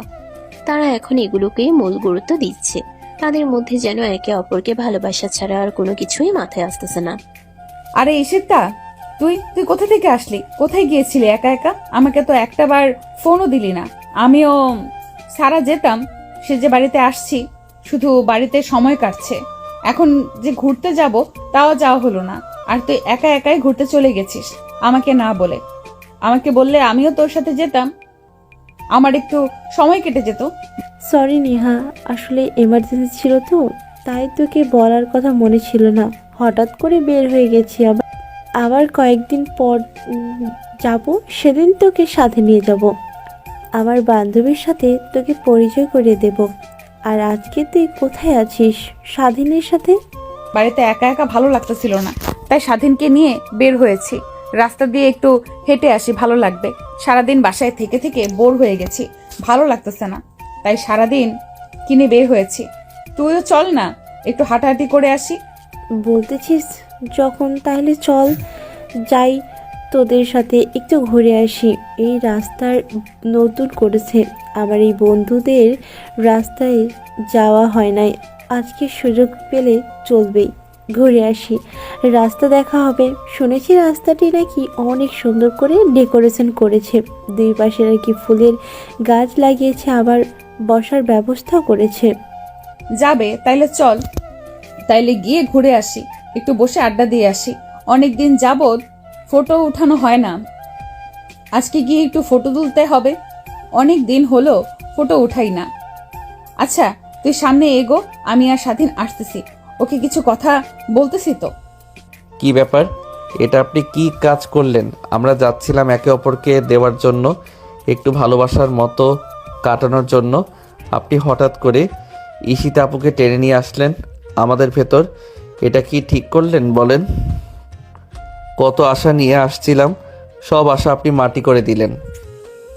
তারা এখন এগুলোকেই মূল গুরুত্ব দিচ্ছে। তাদের মধ্যে যেন একে অপরকে ভালোবাসা ছাড়া আর কোনো কিছুই মাথায় আসতেছে না। আরে ঈশিতা, তুই তুই কোথা থেকে আসলি? কোথায় গিয়েছিলি একা একা? আমাকে তো একটাবার ফোনও দিলি না। আমিও সারা যেতাম, সে যে বাড়িতে আসছি, শুধু বাড়িতে সময় কাটছে। এখন যে ঘুরতে যাব তাও যাওয়া হলো না, আর তুই একা একাই ঘুরতে চলে গেছিস আমাকে না বলে। আমাকে বললে আমিও তোর সাথে যেতাম, আমার একটু সময় কেটে যেত। সরি নেহা, আসলে এমার্জেন্সি ছিল তো, তাই তোকে বলার কথা মনে ছিল না। হঠাৎ করে বের হয়ে গেছি। আবার কয়েকদিন পর যাব, সেদিন তোকে সাথে নিয়ে যাব। আমার বান্ধবীর সাথে তোকে পরিচয় করিয়ে দেব। আর আজকে তুই কোথায় আছিস? স্বাধীনের সাথে? বাড়িতে একা একা ভালো লাগতেছিল না, তাই স্বাধীনকে নিয়ে বের হয়েছি। রাস্তা দিয়ে একটু হেঁটে আসি, ভালো লাগবে। সারাদিন বাসায় থেকে থেকে বোর হয়ে গেছি, ভালো লাগতেছে না, তাই সারাদিন কিনে বের হয়েছি। তুইও চল না, একটু হাঁটাহাঁটি করে আসি। বলতেছিস যখন, তাহলে চল যাই, তোদের সাথে একটু ঘুরে আসি। এই রাস্তার নতুন করেছে, আমার এই বন্ধুদের রাস্তায় যাওয়া হয় নাই, আজকে সুযোগ পেলে চলবেই, ঘুরে আসি, রাস্তা দেখা হবে। শুনেছি রাস্তাটি নাকি অনেক সুন্দর করে ডেকোরেশন করেছে, দুই পাশে নাকি ফুলের গাছ লাগিয়েছে, আবার বসার ব্যবস্থাও করেছে। যাবে তাইলে চল, তাইলে গিয়ে ঘুরে আসি, একটু বসে আড্ডা দিয়ে আসি। অনেকদিন যাবৎ ফটো উঠানো হয় না, আজকে গিয়ে একটু ফটো তুলতে হবে। অনেক দিন হলো ফটো উঠাই না। আচ্ছা তুই সামনে এগো, আমি আর স্বাধীন আসতেছি। ওকে কিছু কথা বলতেছি তো। কি ব্যাপার? এটা আপনি কি কাজ করলেন? আমরা যাচ্ছিলাম একে অপরকে দেওয়ার জন্য, একটু ভালোবাসার মতো কাটানোর জন্য। আপনি হঠাৎ করে ঈশিতা আপুকে টেনে নিয়ে আসলেন আমাদের ভেতর। এটা কি ঠিক করলেন বলেন? কত আশা নিয়ে আসছিলাম, সব আশা আপনি মাটি করে দিলেন।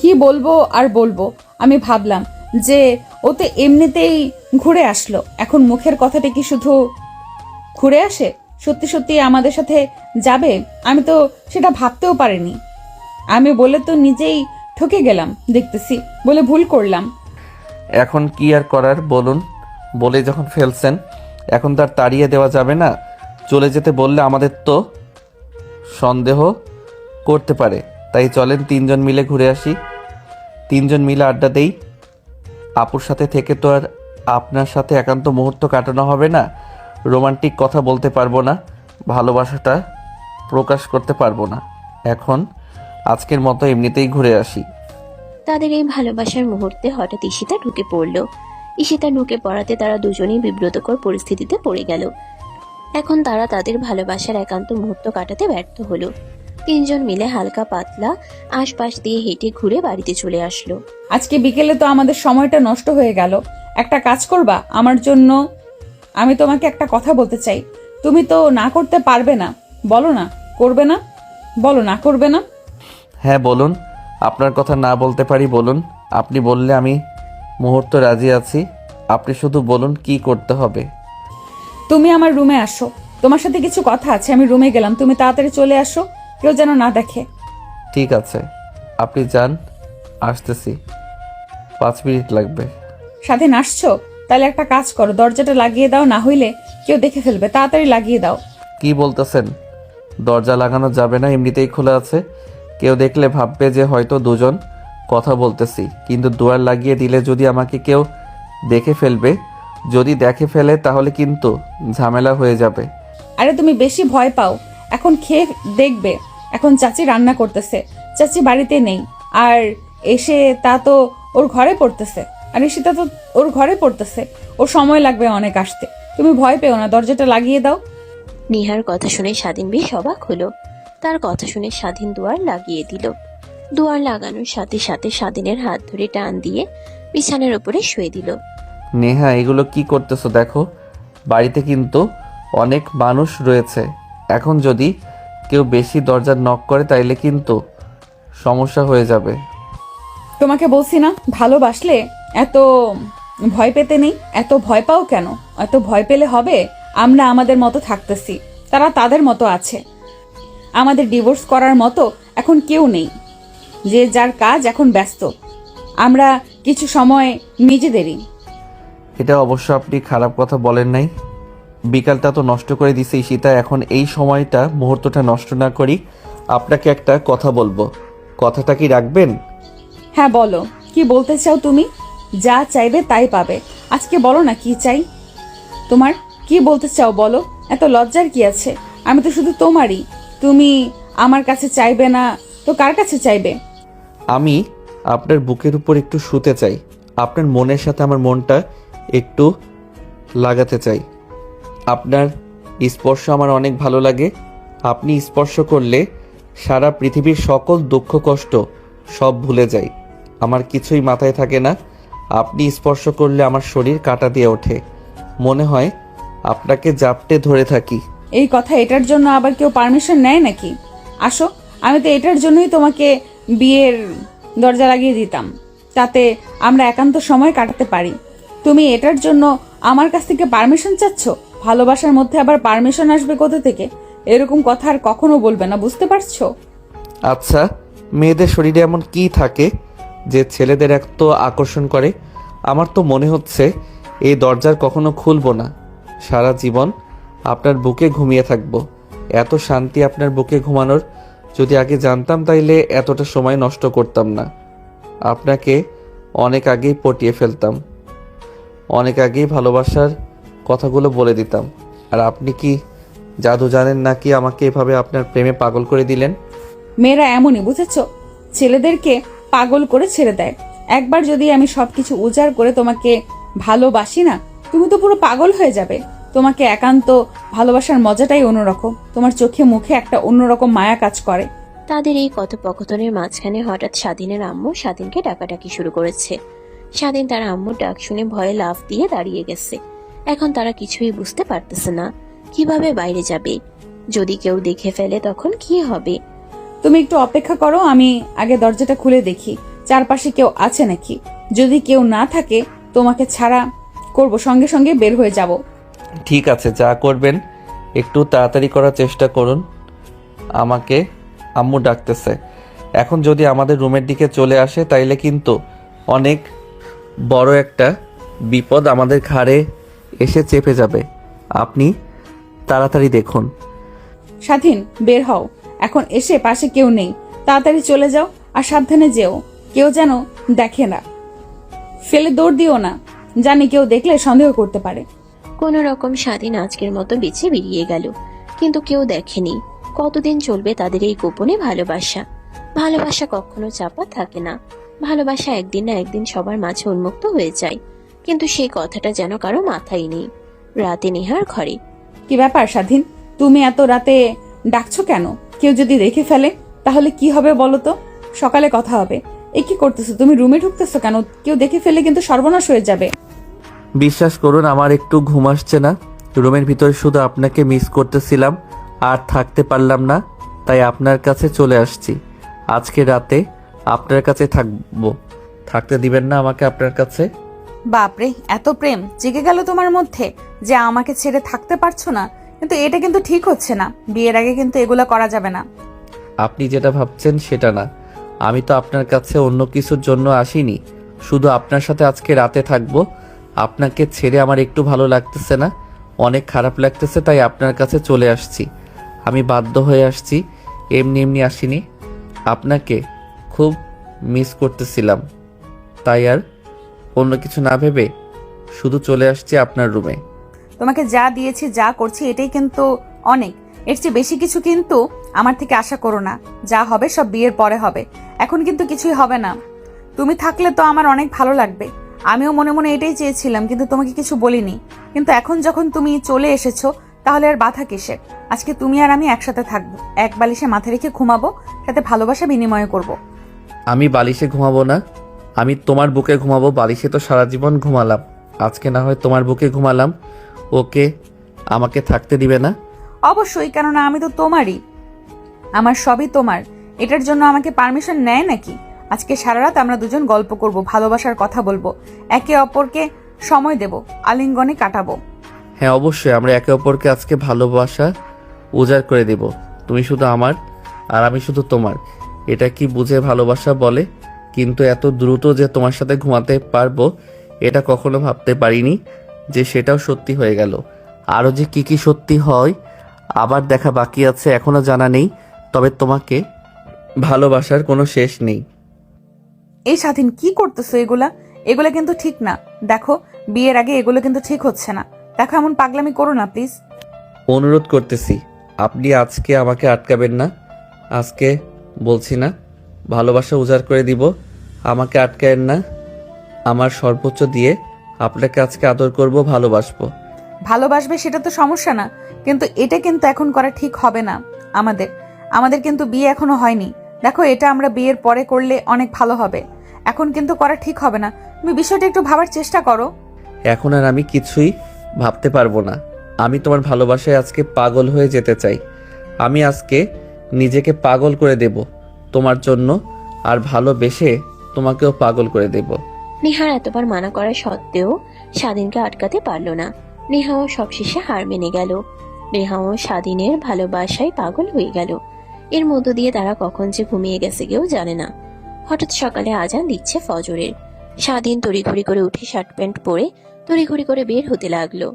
কি বলবো আর বলবো, আমি ভাবলাম যে ও তো এমনিতেই ঘুরে আসলো, এখন মুখের কথাটা কি শুধু ঘুরে আসে? সত্যি সত্যি আমাদের সাথে যাবে? আমি তো সেটা ভাবতেও পারিনি। আমি বলে তো নিজেই ঠকে গেলাম, দেখতেছি বলে ভুল করলাম। এখন কি আর করার বলুন? বলে যখন ফেলছেন, এখন তার তাড়িয়ে দেওয়া যাবে না। চলে যেতে বললে আমাদের তো সন্দেহ করতে পারে। তাই চলেন তিনজন মিলে ঘুরে আসি, তিনজন মিলে আড্ডা দেই। আপুর সাথে থেকে তো আর আপনার সাথে একান্ত মুহূর্ত কাটানো হবে না, রোমান্টিক কথা বলতে পারবো না, ভালোবাসাটা প্রকাশ করতে পারবো না। এখন আজকের মতো এমনিতেই ঘুরে আসি। তাদের এই ভালোবাসার মুহূর্তে হঠাৎ ঈশিতা ঢুকে পড়ল। ঈশিতা ঢুকে পড়াতে তারা দুজনেই বিব্রতকর পরিস্থিতিতে পড়ে গেল। এখন তারা তাদের ভালোবাসার একান্ত মুহূর্ত কাটাতে ব্যর্থ হলো। তিনজন মিলে হালকা পাতলা আশপাশ দিয়ে হেঁটে ঘুরে বাড়িতে চলে আসলো। আজকে বিকেলে তো আমাদের সময়টা নষ্ট হয়ে গেল। একটা কাজ করবা আমার জন্য? আমি তোমাকে একটা কথা বলতে চাই। তুমি তো না করতে পারবে না। বলো না করবে না, বলো না করবে না। হ্যাঁ বলুন, আপনার কথা না বলতে পারি বলুন। আপনি বললে আমি মুহূর্ত রাজি আছি। আপনি শুধু বলুন কি করতে হবে। তুমি আমার রুমে আসো, তোমার সাথে কিছু কথা আছে। আমি রুমে গেলাম, তুমি তাড়াতাড়ি চলে আসো, কেউ যেন না দেখে। ঠিক আছে, আপনি যান, আসতেছি। 5 মিনিট লাগবে। স্বাধীন আসছো? তাহলে একটা কাজ করো, দরজাটা লাগিয়ে দাও, না হইলে কেউ দেখে ফেলবে। তাড়াতাড়ি লাগিয়ে দাও। কি বলতেছেন? দরজা লাগানো যাবে না, এমনিতেই খোলা আছে। কেউ দেখলে ভাববে যে হয়তো দুজন কথা বলতেছি, কিন্তু দুয়ার লাগিয়ে দিলে যদি আমাকে কেউ দেখে ফেলবে, যদি দেখে ফেলে তাহলে কিন্তু ঝামেলা হয়ে যাবে। আরে তুমি বেশি ভয় পাও। এখন খেয়ে দেখবে, এখন চাচি রান্না করতেছে, চাচি বাড়িতে নেই। আর এসে তা তো ওর ঘরে পড়তেছে, আর এসে তা তো ওর ঘরে পড়তেছে, ওর সময় লাগবে অনেক আসতে। তুমি ভয় পেও না, দরজাটা লাগিয়ে দাও। নিহার কথা শুনে স্বাধীন বেশ অবাক হলো। তার কথা শুনে স্বাধীন দুয়ার লাগিয়ে দিল। দুয়ার লাগানোর সাথে সাথে স্বাধীনের হাত ধরে টান দিয়ে বিছানার উপরে শুয়ে দিল। নেহা, এগুলো কি করতেছো দেখো? বাড়িতে কিন্তু অনেক মানুষ রয়েছে। এখন যদি কেউ বেশি দরজার নক করে তাইলে কিন্তু সমস্যা হয়ে যাবে। তোমাকে বলছি না, ভালোবাসলে এত ভয় পেতে নেই। এত ভয় পাও কেন? এত ভয় পেলে হবে? আমরা আমাদের মতো থাকতেছি, তারা তাদের মতো আছে। আমাদের ডিভোর্স করার মতো এখন কেউ নেই। যে যার কাজ এখন ব্যস্ত, আমরা কিছু সময় নিজেদেরই। এটা অবশ্য আপনি খারাপ কথা বলেন নাই। বিকালটা তো নষ্ট করে দিছে ঈশিতা। এখন এই সময়টা মুহূর্তটা নষ্ট না করি, আপনাকে একটা কথা বলবো। কথাটা কি রাখবেন? হ্যাঁ বলো, কি বলতে চাও তুমি? যা চাইবে তাই পাবে। আজকে বলো না কি চাই তোমার, কি বলতে চাও বলো। এত লজ্জার কি আছে? আমি তো শুধু তোমারই। তুমি আমার কাছে চাইবে না তো কার কাছে চাইবে? আমি আপনার বুকের উপর একটু শুতে চাই। আপনার মনের সাথে আমার মনটা একটু লাগাতে চাই। আপনার স্পর্শ আমার অনেক ভালো লাগে। আপনি স্পর্শ করলে সারা পৃথিবীর সকল দুঃখ কষ্ট সব ভুলে যাই। আমার কিছুই মাথায় থাকে না। আপনি স্পর্শ করলে আমার শরীর কাঁটা দিয়ে ওঠে। মনে হয় আপনাকে জাপটে ধরে থাকি। এই কথা এটার জন্য আবার কেউ পারমিশন নেয় নাকি? আসো, আমি তো এটার জন্যই তোমাকে বিয়ের দরজা লাগিয়ে দিতাম, তাতে আমরা একান্ত সময় কাটাতে পারি। তুমি এটার জন্য আমার কাছ থেকে পারমিশন চাচ্ছ? ভালোবাসার মধ্যে আবার পারমিশন আসবে কোথা থেকে? এরকম কথা আর কখনো বলবে না, বুঝতে পারছো? আচ্ছা, মেয়েদের শরীরে এমন কি থাকে যে ছেলেদের এত আকর্ষণ করে? আমার তো মনে হচ্ছে এই দরজার কখনো খুলবো না। সারা জীবন আপনার বুকে ঘুমিয়ে থাকবো। এত শান্তি আপনার বুকে ঘুমানোর যদি আগে জানতাম তাইলে এতটা সময় নষ্ট করতাম না। আপনাকে অনেক আগেই পটিয়ে ফেলতাম, অনেক আগেই ভালোবাসার কথাগুলো বলে দিতাম। আর আপনি কি জাদু জানেন নাকি আমাকে এভাবে আপনার প্রেমে পাগল করে দিলেন? মেয়েরা এমনই, বুঝেছো? ছেলেদেরকে পাগল করে ছেড়ে দেয়। একবার যদি আমি সবকিছু উজাড় করে তোমাকে ভালোবাসি না, তুমি তো পুরো পাগল হয়ে যাবে। তোমাকে একান্ত ভালোবাসার মজাটাই অন্যরকম। তোমার চোখে মুখে একটা অন্যরকম মায়া কাজ করে। তাদের এই কথোপকথনের মাঝখানে হঠাৎ স্বাধীনের আম্মু স্বাধীনকে ডাকাডাকি শুরু করেছে। স্বাধীন তার আম্মুর ডাক শুনে ভয়ে লাফ দিয়ে দাঁড়িয়ে গেছে। এখন তারা কিছুই বুঝতে পারতেছে না কিভাবে বাইরে যাবে। যদি কেউ দেখে ফেলে তখন কি হবে? তুমি একটু অপেক্ষা করো, আমি আগে দরজাটা খুলে দেখি চারপাশে কেউ আছে নাকি। যদি কেউ না থাকে তোমাকে ছাড়া করব, সঙ্গে সঙ্গে বের হয়ে যাব। ঠিক আছে, যা করবেন একটু তাড়াতাড়ি করার চেষ্টা করুন। আমাকে আম্মু ডাকতেছে। এখন যদি আমাদের রুমের দিকে চলে আসে তাইলে কিন্তু অনেক বড় একটা বিপদ আমাদের ঘাড়ে এসে চেপে যাবে। আপনি তাড়াতাড়ি দেখুন। স্বাধীন, বের হও। এখন এসে পাশে কেউ নেই, তাড়াতাড়ি চলে যাও। আর সাবধানে যেও, কেউ যেন দেখে না। ফেলে দৌড় দিও না, জানি কেউ দেখলে সন্দেহ করতে পারে। কোনো রকম স্বাধীন আজকের মতো বেঁচে বেরিয়ে গেল, কিন্তু কেউ দেখেনি। কতদিন চলবে তাদের এই গোপনে ভালোবাসা? ভালোবাসা কখনো চাপা থাকে না। ভালোবাসা একদিন না একদিন সবার মাঝে উন্মুক্ত হয়ে যায়, কিন্তু সেই কথাটা যেন কারো মাথায় নেই। রাতে নেহার ঘরে। কি ব্যাপার স্বাধীন, তুমি এত রাতে ডাকছো কেন? কেউ যদি দেখে ফেলে তাহলে কি হবে বলো তো? সকালে কথা হবে। এই কি করতেছো তুমি? রুমে ঢুকতেছো কেন? কেউ দেখে ফেলে কিন্তু সর্বনাশ হয়ে যাবে। বিশ্বাস করুন, আমার একটু ঘুম আসছে না। রুমের ভিতরে শুধু আপনাকে মিস করতেছিলাম, আর থাকতে পারলাম না, তাই আপনার কাছে চলে আসছি। আজকে রাতে আপনার কাছে থাকবো। থাকতে দিবেন না আমাকে আপনার কাছে? বাপরে, এত প্রেম জেগে গেল তোমার মধ্যে যে আমাকে ছেড়ে থাকতে পারছো না। কিন্তু এটা কিন্তু ঠিক হচ্ছে না। বিয়ের আগে কিন্তু এগুলো করা যাবে না। আপনি যেটা ভাবছেন সেটা না। আমি তো আপনার কাছে অন্য কিছুর জন্য আসিনি, শুধু আপনার সাথে আজকে রাতে থাকবো। আপনাকে ছেড়ে আমার একটু ভালো লাগতেছে না, অনেক খারাপ লাগতেছে, তাই আপনার কাছে চলে আসছি। আমি বাধ্য হয়ে আসছি, এমনি এমনি আসিনি। আপনাকে খুব মিস করতেছিলাম, তাই আর অন্য কিছু না ভেবে শুধু চলে আসছি আপনার রুমে। তোমাকে যা দিয়েছি, যা করছি, এটাই কিন্তু অনেক। এর চেয়ে বেশি কিছু কিন্তু আমার থেকে আশা করো না। যা হবে সব বিয়ের পরে হবে, এখন কিন্তু কিছুই হবে না। তুমি থাকলে তো আমার অনেক ভালো লাগবে। আমিও মনে মনে এটাই চেয়েছিলাম, কিন্তু তোমাকে কিছু বলিনি। কিন্তু এখন যখন তুমি চলে এসেছো, তাহলে আর বাধা কিসের? আজকে তুমি আর আমি একসাথে থাকবো, এক বালিশে মাথা রেখে ঘুমাবো, সাথে ভালোবাসা বিনিময় করব। আমি বালিশে ঘুমাবো না, আমি তোমার বুকে ঘুমাবো। বালিশে তো সারা জীবন ঘুমালাম, আজকে না হয় তোমার বুকে ঘুমালাম। ওকে, আমাকে থাকতে দিবে না? অবশ্যই, কেননা আমি তো তোমারই, আমার সবই তোমার। এটার জন্য আমাকে পারমিশন নেয় নাকি? আজকে সারা রাত আমরা দুজন গল্প করব, ভালোবাসার কথা বলবো, একে অপরকে সময় দেব, আলিঙ্গনে কাটাবো। হ্যাঁ অবশ্যই, আমরা একে অপরকে আজকে ভালোবাসা উজাড় করে দেব। তুমি শুধু আমার আর আমি শুধু তোমার, এটা কি বুঝে ভালোবাসা বলে? কিন্তু এত দ্রুত যে তোমার সাথে ঘুমাতে পারবো, এটা কখনো ভাবতে পারিনি যে সেটাও সত্যি হয়ে গেল। আরও যে কি কি সত্যি হয় আবার দেখা বাকি আছে, এখনো জানা নেই। তবে তোমাকে ভালোবাসার কোনো শেষ নেই। এই স্বাধীন, কি করতেছো এগুলা? এগুলা কিন্তু ঠিক না। দেখো, বিয়ের আগে এগুলো কিন্তু ঠিক হচ্ছে না। দেখো, এমন পাগলামি করো না প্লিজ। অনুরোধ করতেছি, আপনি আজকে আমাকে আটকাবেন না। আজকে বলছি না, ভালোবাসা উজাড় করে দিব, আমাকে আটকায়েন না। আমার সর্বোচ্চ দিয়ে আপনাকে আজকে আদর করব, ভালোবাসবো। ভালোবাসবে সেটা তো সমস্যা না, কিন্তু এটা কিন্তু এখন করা ঠিক হবে না। আমাদের আমাদের কিন্তু বিয়ে এখনো হয়নি। দেখো, এটা আমরা বিয়ের পরে করলে অনেক ভালো হবে। এখন কিন্তু করা ঠিক হবে না। তুমি বিষয়টা একটু ভাবার চেষ্টা করো। এখন আর আমি কিছুই ভাবতে পারবো না। আমি তোমার ভালোবাসায় আজকে পাগল হয়ে যেতে চাই। আমি আজকে নিজেকে পাগল করে দেব তোমার জন্য, আর ভালোবেসে তোমাকেও পাগল করে দেব। নেহার এতবার মানা করা সত্ত্বেও স্বাধীনকে আটকাতে পারল না। নেহাও সবশেষে হার মেনে গেল। নেহাও স্বাধীনের ভালোবাসায় পাগল হয়ে গেল। এর মধ্য দিয়ে তারা কখন যে ঘুমিয়ে গেছে কেউ জানে না। হঠাৎ সকালে আজান দিচ্ছে ফজরের। স্বাধীন তড়িঘড়ি করে উঠে শার্ট প্যান্ট পরে তড়িঘড়ি করে বের হতে লাগলো।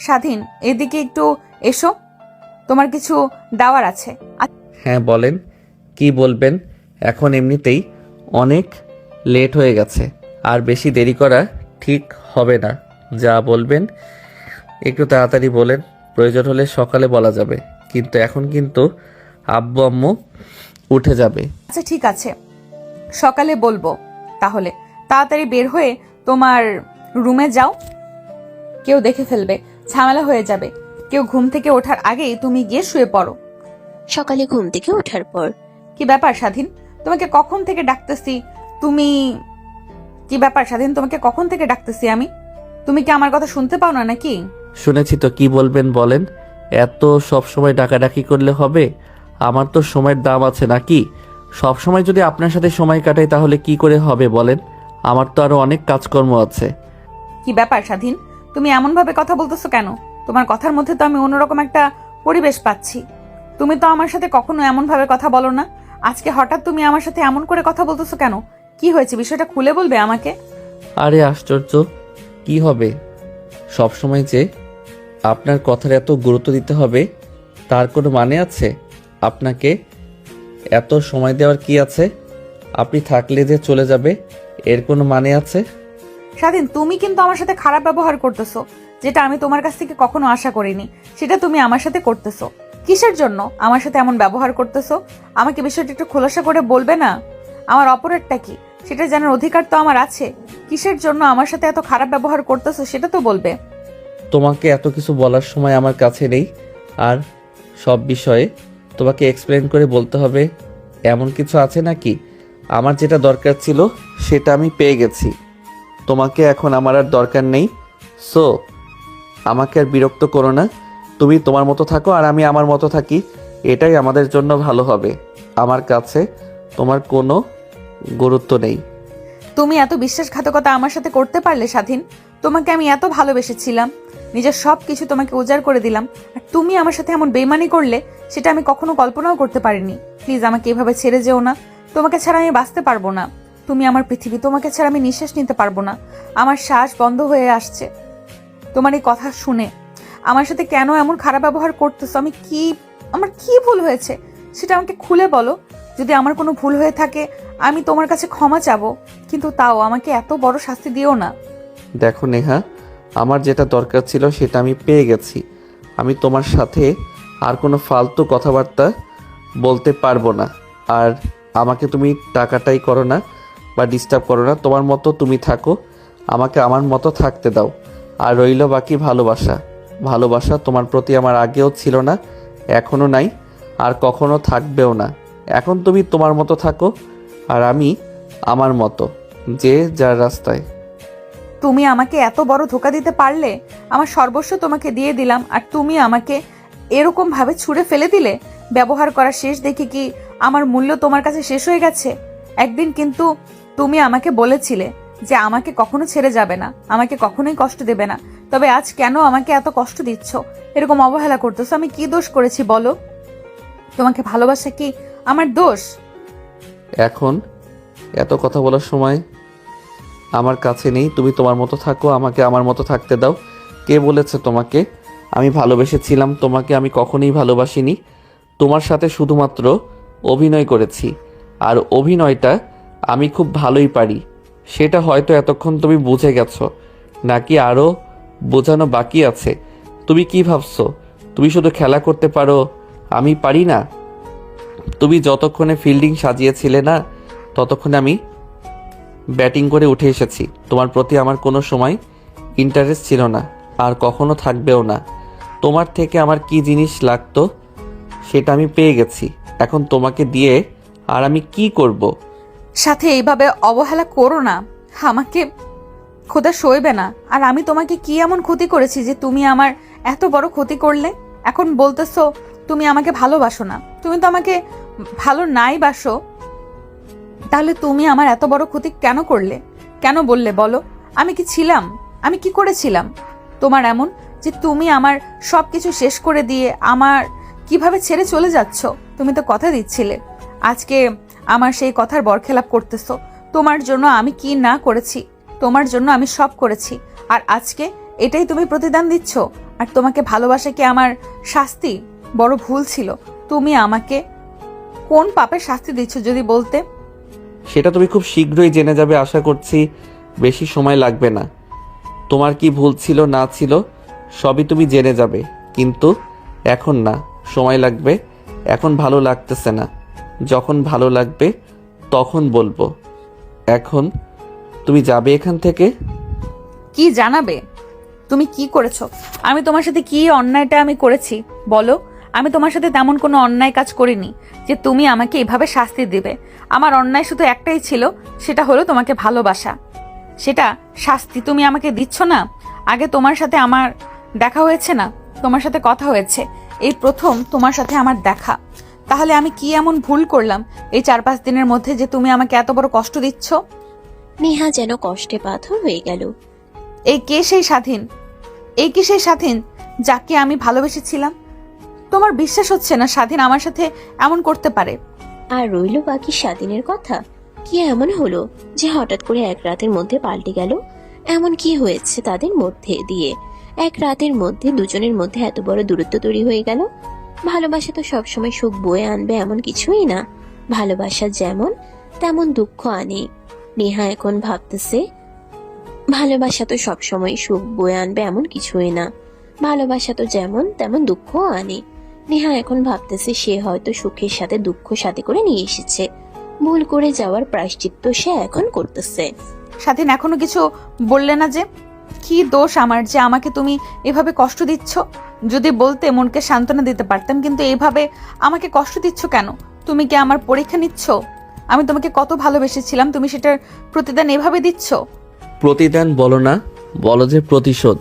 স্বাধীন, এদিকে একটু এসো, তোমার কিছু দাওয়ার আছে। হ্যাঁ বলেন, কি বলবেন? এখন এমনিতেই অনেক লেট হয়ে গেছে, আর বেশি দেরি করা ঠিক হবে না। যা বলবেন একটু তাড়াতাড়ি বলেন, প্রয়োজন হলে সকালে বলা যাবে, কিন্তু এখন কিন্তু আব্বু আম্মু উঠে যাবে। আচ্ছা ঠিক আছে, সকালে বলবো। তাহলে তাড়াতাড়ি বের হয়ে তোমার রুমে যাও, কেউ দেখে ফেলবে, ঝামেলা হয়ে যাবে। কেউ ঘুম থেকে ওঠার আগেই তুমি গিয়ে শুয়ে পড়ো। সকালে ঘুম থেকে ওঠার পর কি ব্যাপার স্বাধীন, তোমাকে কখন থেকে ডাকতেছি? তুমি কি ব্যাপার স্বাধীন, তোমাকে কখন থেকে ডাকতেছি আমি? তুমি কি আমার কথা শুনতে পাও না নাকি? শুনেছি তো, কি বলবেন বলেন। এত সব সময় ডাকাডাকি করলে হবে? আমার তো সময়ের দাম আছে নাকি? সব সময় যদি আপনার সাথে সময় কাটাই তাহলে কি করে হবে বলেন? আমার তো আরো অনেক কাজকর্ম আছে। কি ব্যাপার স্বাধীন, তুমি এমন ভাবে কথা বলতেছো কেন? তোমার কথার মধ্যে তো আমি অন্যরকম একটা পরিবেশ পাচ্ছি। তুমি তো আমার সাথে কখনো এমন ভাবে কথা বলো না। আজকে হঠাৎ তুমি আমার সাথে এমন করে কথা বলতেছো কেন? কি হয়েছে, বিষয়টা খুলে বলবে আমাকে? আরে আশ্চর্য, কি হবে? সব সময় যে আপনার কথার এত গুরুত্ব দিতে হবে তার কোনো মানে আছে? আপনাকে এত সময় দেওয়ার কি আছে? আপনি থাকলে যে চলে যাবে এর কোনো মানে আছে? স্বাধীন, তুমি কিন্তু আমার সাথে খারাপ ব্যবহার করতেছো, যেটা আমি তোমার কাছ থেকে কখনো আশা করিনি, সেটা তুমি আমার সাথে করতেছো। কিসের জন্য আমার সাথে এমন ব্যবহার করতেছো? আমাকে বিষয়টা একটু খোলাসা করে বলবে না? আমার অপরাধটা কি সেটা জানার অধিকার তো আমার আছে। কিসের জন্য আমার সাথে এত খারাপ ব্যবহার করতেছো সেটা তো বলবে। তোমাকে এত কিছু বলার সময় আমার কাছে নেই, আর সব বিষয়ে তোমাকে এক্সপ্লেন করে বলতে হবে এমন কিছু আছে নাকি? আমার যেটা দরকার ছিল সেটা আমি পেয়ে গেছি। তোমাকে এখন আমার আর দরকার নেই। সো আমাকে আর বিরক্ত করো না। তুমি তোমার মতো থাকো আর আমি আমার মতো থাকি, এটাই আমাদের জন্য ভালো হবে। আমার কাছে তোমার কোনো গুরুত্ব নেই। তুমি এত বিশ্বাসঘাতকতা আমার সাথে করতে পারলে স্বাধীন? তোমাকে আমি এত ভালোবেসেছিলাম, নিজের সব কিছু তোমাকে উজাড় করে দিলাম, আর তুমি আমার সাথে এমন বেইমানি করলে সেটা আমি কখনো কল্পনাও করতে পারিনি। প্লিজ আমাকে এভাবে ছেড়ে যেও না। তোমাকে ছাড়া আমি বাঁচতে পারবো না। তুমি আমার পৃথিবী, তোমাকে ছাড়া আমি নিঃশ্বাস নিতে পারবো না। আমার শ্বাস বন্ধ হয়ে আসছে তোমার এই কথা শুনে। আমার সাথে কেন এমন খারাপ ব্যবহার করতেছো? আমার কি ভুল হয়েছে সেটা আমাকে খুলে বলো। যদি আমার কোনো ভুল হয়ে থাকে আমি তোমার কাছে ক্ষমা চাবো, কিন্তু তাও আমাকে এত বড় শাস্তি দিও না। দেখো নেহা, আমার যেটা দরকার ছিল সেটা আমি পেয়ে গেছি। আমি তোমার সাথে আর কোনো ফালতু কথাবার্তা বলতে পারবো না। আর আমাকে তুমি টাকাটাই করো না বা ডিস্টার্ব করো না। তোমার মতো তুমি থাকো, আমাকে আমার মতো থাকতে দাও। আর রইল বাকি ভালোবাসা। ভালোবাসা তোমার প্রতি আমার আগেও ছিল না, এখনও নাই, আর কখনো থাকবেও না। এখন তুমি তোমার মতো থাকো আর আমি আমার মতো, যে যার রাস্তায়। তুমি আমাকে এত বড় ধোকা দিতে পারলে? আমার সর্বস্ব তোমাকে দিয়ে দিলাম আর তুমি আমাকে এরকম ভাবে ছুঁড়ে ফেলে দিলে? ব্যবহার করা শেষ দেখে কি আমার মূল্য তোমার কাছে শেষ হয়ে গেছে? একদিন কিন্তু তুমি আমাকে বলেছিলে যে আমাকে কখনো ছেড়ে যাবে না, আমাকে কখনোই কষ্ট দেবে না। তবে আজ কেন আমাকে এত কষ্ট দিচ্ছ, এরকম অবহেলা করতেছো? আমি কি দোষ করেছি বলো? তোমাকে ভালোবাসা কি আমার দোষ? এখন এত কথা বলার সময় আমার কাছে নেই। তুমি তোমার মতো থাকো, আমাকে আমার মতো থাকতে দাও। কে বলেছে তোমাকে আমি ভালোবেসেছিলাম? তোমাকে আমি কখনোই ভালোবাসিনি। তোমার সাথে শুধুমাত্র অভিনয় করেছি, আর অভিনয়টা আমি খুব ভালোই পারি। সেটা হয়তো এতক্ষণ তুমি বুঝে গেছো, নাকি আরও বোঝানো বাকি আছে? তুমি কি ভাবছো তুমি শুধু খেলা করতে পারো, আমি পারি না? তুমি যতক্ষণে ফিল্ডিং সাজিয়েছিলে না, ততক্ষণে আমি ব্যাটিং করে উঠে এসেছি। তোমার প্রতি আমার কোনো সময় ইন্টারেস্ট ছিল না, আর কখনো থাকবেও না। তোমার থেকে আমার কি জিনিস লাগতো সেটা আমি পেয়ে গেছি। এখন তোমাকে দিয়ে আর আমি কি করব? সাথে এইভাবে অবহেলা করো না। আমাকে খোদা সইবে না। আর আমি তোমাকে কি এমন ক্ষতি করেছি যে তুমি আমার এত বড় ক্ষতি করলে? এখন বলতেছো তুমি আমাকে ভালোবাসো না। তুমি তো আমাকে ভালো নাই বাসো, তাহলে তুমি আমার এত বড় ক্ষতি কেন করলে? কেন বললে বলো? আমি কি ছিলাম? আমি কি করেছিলাম তোমার এমন যে তুমি আমার সবকিছু শেষ করে দিয়ে আমার কিভাবে ছেড়ে চলে যাচ্ছ? তুমি তো কথা দিচ্ছিলে। আজকে আমার সেই কথার বরখেলাপ করতেছো। তোমার জন্য আমি কি না করেছি, তোমার জন্য আমি সব করেছি, আর আজকে এটাই তুমি প্রতিদান দিচ্ছ? আর তোমাকে ভালোবাসা কি আমার শাস্তি? বড় ভুল ছিল। তুমি আমাকে কোন পাপের শাস্তি দিচ্ছ যদি বলতে? সেটা তুমি খুব শীঘ্রই জেনে যাবে, আশা করছি বেশি সময় লাগবে না। তোমার কি ভুল ছিল না ছিল সবই তুমি জেনে যাবে, কিন্তু এখন না, সময় লাগবে। এখন ভালো লাগতেছে না, যখন ভালো লাগবে তখন বলবো। এখন তুমি যাবে এখান থেকে। কি জানাবে? তুমি কি করেছো? আমি তোমার সাথে কি অন্যায়টা আমি করেছি বলো? আমি তোমার সাথে তেমন কোনো অন্যায় কাজ করিনি যে তুমি আমাকে এভাবে শাস্তি দিবে। আমার অন্যায় শুধু একটাই ছিল, সেটা হলো তোমাকে ভালোবাসা। সেটা শাস্তি তুমি আমাকে দিচ্ছ না। আগে তোমার সাথে আমার দেখা হয়েছে না, তোমার সাথে কথা হয়েছে, এই প্রথম তোমার সাথে আমার দেখা। তাহলে আমি কি এমন ভুল করলাম এই 4-5 দিনের মধ্যে যে তুমি আমাকে এত বড় কষ্ট দিচ্ছ? নেহা যেন কষ্টে পাথর হয়ে গেল। এই কে সেই স্বাধীন? এই কি সেই স্বাধীন যাকে আমি ভালোবেসেছিলাম? তোমার বিশ্বাস হচ্ছে না স্বাধীন আমার সাথে এমন করতে পারে? আর রইল বাকি স্বাধীনের কথা। কি এমন হলো যে হঠাৎ করে এক রাতের মধ্যে পাল্টে গেল? এমন কি হয়েছে তাদের মধ্যে দিয়ে এক রাতের মধ্যে দুজনের মধ্যে এত বড় দূরত্ব তৈরি হয়ে গেল? ভালোবাসা তো সবসময় সুখ বয়ে আনবে এমন কিছুই না। ভালোবাসা যেমন তেমন দুঃখ আনে। নেহা এখন ভাবতেছে ভালোবাসা তো সবসময় সুখ বয়ে আনবে এমন কিছুই না। ভালোবাসা তো যেমন তেমন দুঃখও আনে। নেহা এখন ভাবতেছে সে হয়তো সুখের সাথে দুঃখ সাথে করে নিয়ে এসেছে। ভুল করে যাওয়ার প্রায়শ্চিত্ত সে এখন করতেছে। স্বাধীন এখনো কিছু বললে না যে? কি দোষ আমার যে আমাকে তুমি এভাবে কষ্ট দিচ্ছ? যদি বলতে মনকে সান্ত্বনা দিতে পারতাম, কিন্তু এইভাবে আমাকে কষ্ট দিচ্ছ কেন? তুমি কি আমার পরীক্ষা নিচ্ছ? আমি তোমাকে কত ভালোবেসেছিলাম, তুমি সেটার প্রতিদান এভাবে দিচ্ছ? প্রতিদান বলো না, বলো যে প্রতিশোধ।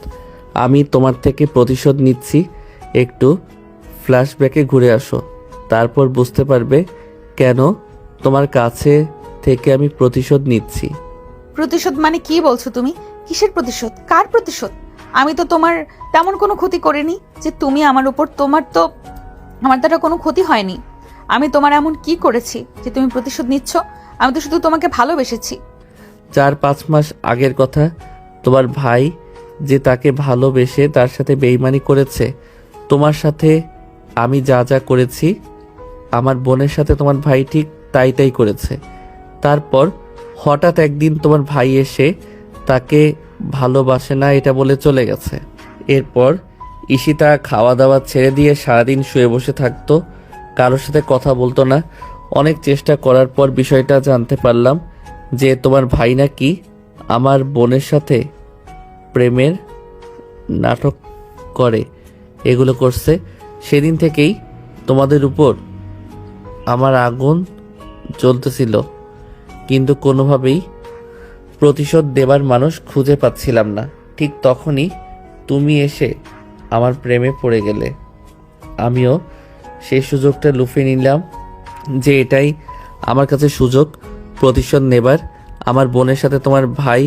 আমি তোমার থেকে প্রতিশোধ নিচ্ছি। একটু ফ্ল্যাশব্যাকে ঘুরে আসো, তারপর বুঝতে পারবে কেন তোমার কাছে থেকে আমি প্রতিশোধ নিচ্ছি। প্রতিশোধ মানে কি বলছো তুমি? কিসের প্রতিশোধ? কার প্রতিশোধ? আমি তো তোমার তেমন কোনো ক্ষতি করিনি যে তুমি আমার উপর, আমার দ্বারা কোনো ক্ষতি হয়নি। আমি তোমার এমন কি করেছি যে তুমি প্রতিশোধ নিচ্ছ? আমি তো শুধু তোমাকে ভালোবেসেছি। 4-5 মাস আগের কথা, তোমার ভাই যে তাকে ভালোবেসে তার সাথে বেইমানি করেছে, তোমার সাথে আমি যা যা করেছি আমার বোনের সাথে তোমার ভাই ঠিক তাই তাই করেছে। তারপর হঠাৎ একদিন তোমার ভাই এসে তাকে ভালোবাসে না এটা বলে চলে গেছে। এরপর ঈশিতা খাওয়া দাওয়া ছেড়ে দিয়ে সারাদিন শুয়ে বসে থাকতো, কারোর সাথে কথা বলতো না। অনেক চেষ্টা করার পর বিষয়টা জানতে পারলাম যে তোমার ভাই নাকি আমার বোনের সাথে প্রেমের নাটক করে, এগুলো করছে। সেদিন থেকেই তোমাদের উপর আমার আগুন জ্বলতেছিল, কিন্তু কোনোভাবেই প্রতিশোধ দেবার মানুষ খুঁজে পাচ্ছিলাম না। ঠিক তখনই তুমি এসে আমার প্রেমে পড়ে গেলে। আমিও সেই সুযোগটা লুফে নিলাম যে এটাই আমার কাছে সুযোগ প্রতিশোধ নেবার। আমার বোনের সাথে তোমার ভাই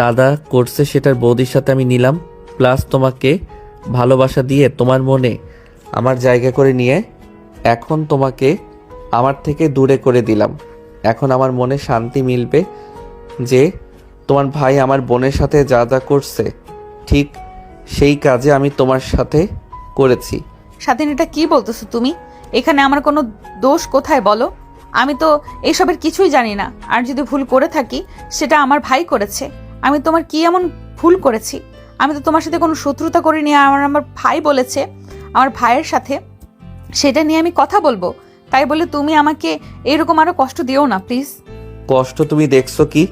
দাদা করছে, সেটার বৌদির সাথে আমি নিলাম, প্লাস তোমাকে ভালোবাসা দিয়ে তোমার মনে আমার জায়গা করে নিয়ে এখন তোমাকে আমার থেকে দূরে করে দিলাম। এখন আমার মনে শান্তি মিলবে যে তোমার ভাই আমার বোনের সাথে যা যা করছে ঠিক সেই কাজে আমি তোমার সাথে করেছি। স্বাধীন, এটা কি বলতেছো তুমি? এখানে আমার কোনো দোষ কোথায় বলো? আমি তো এইসবের কিছুই জানি না, আর যদি ভুল করে থাকি সেটা আমার ভাই করেছে। আমি তোমার কি এমন ভুল করেছি? আমি তো তোমার সাথে কোনো শত্রুতা করিনি। আমার ভাই বলেছে আমার ভাইয়ের সাথে সেটা নিয়ে আমি কথা বলবো, তাই বলে তুমি আমাকে এরকম আরো কষ্ট দিও না প্লিজ। কষ্ট তুমি দেখছো কি?